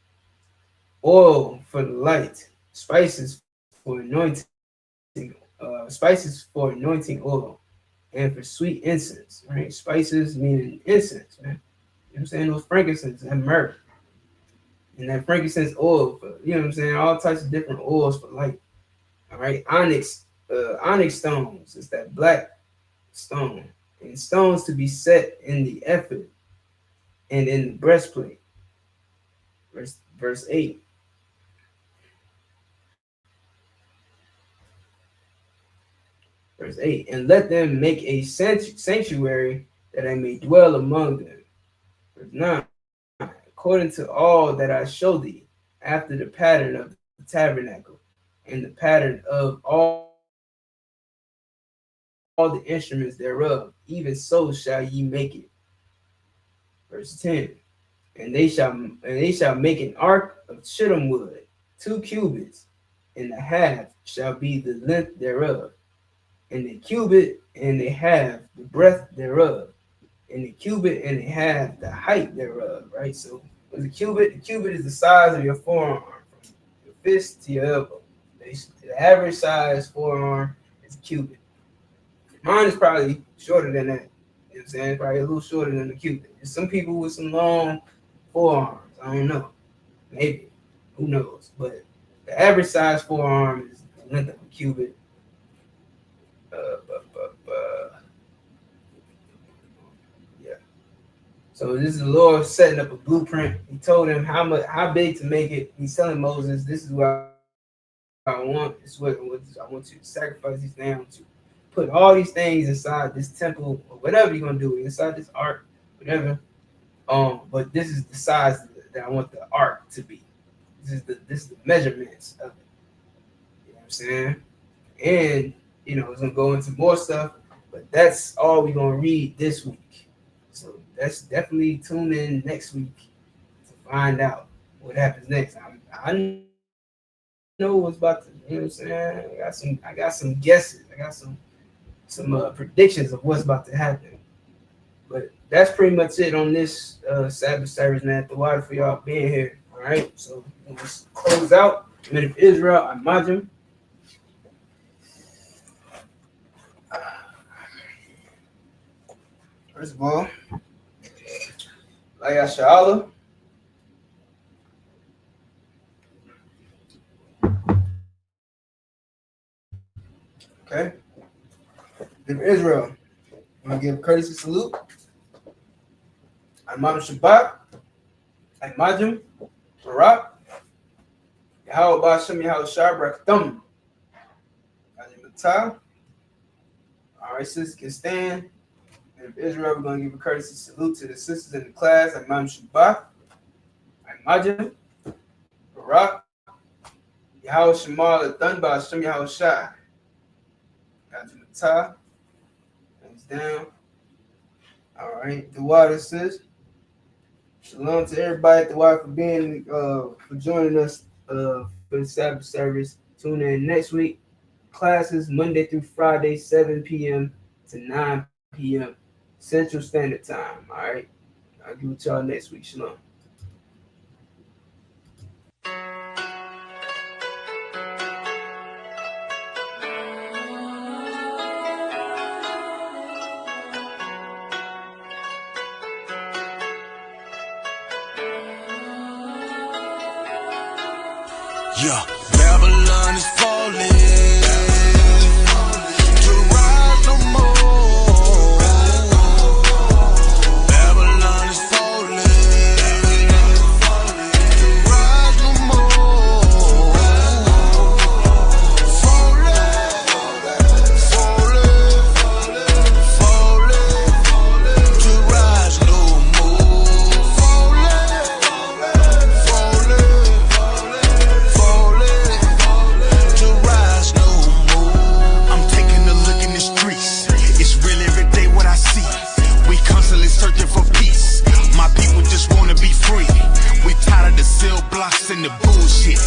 oil for the light, spices for anointing, spices for anointing oil, and for sweet incense, right? Spices meaning incense, right? You know what I'm saying? Those frankincense and myrrh, and that frankincense oil for, you know what I'm saying? All types of different oils for light, all right? Onyx stones is that black stone, and stones to be set in the ephod and in the breastplate. Verse 8. Verse 8. And let them make a sanctuary that I may dwell among them. Verse 9. According to all that I show thee, after the pattern of the tabernacle, and the pattern of all the instruments thereof, even so shall ye make it. Verse 10. And they shall make an ark of shittim wood, 2 cubits and a half shall be the length thereof, and the cubit and a half the breadth thereof, and the cubit and a half the height thereof. Right. So with the cubit is the size of your forearm, from your fist to your elbow. The average size forearm is a cubit. Mine is probably shorter than that. You know what I'm saying? Probably a little shorter than the cubit. There's some people with some long forearms. I don't know. Maybe. Who knows? But the average size forearm is the length of a cubit. Yeah. So this is the Lord setting up a blueprint. He told him how big to make it. He's telling Moses, this is what I want. This is what I want you to sacrifice these things, to put all these things inside this temple or whatever you're gonna do inside this ark, whatever. But this is the size that I want the ark to be. This is the measurements of it. You know what I'm saying? And it's gonna go into more stuff, but that's all we're gonna read this week. So that's definitely tune in next week to find out what happens next. I know what's about to, you know what I'm saying? I got some guesses. I got some predictions of what's about to happen. But that's pretty much it on this Sabbath service, man. The water for y'all being here. All right. So let's close out. Men of Israel, Imagine. First of all, Laya Sha'ala. Okay. Men of Israel, I'm going to give a courtesy salute. Imagine Shabbat. Imagine Barak. Yahweh Bashem Yahweh Shabrak Matah. All right, sisters can stand. And of Israel, we're going to give a courtesy salute to the sisters in the class. Imagine Shabbat. Imagine Barak. Yahweh Shemal Adon Bashem Yahweh Shai. Imagine Matah. Hands down. All right, the water says. Shalom to everybody at the Y for joining us for the Sabbath service. Tune in next week. Classes Monday through Friday, 7 p.m. to 9 p.m. Central Standard Time. All right. I'll give it to y'all next week. Shalom. Yeah, Babylon is falling to rise no more. Babylon is falling to rise no more. Falling to rise no more. Searching for peace, my people just wanna be free. We tired of the cell blocks and the bullshit.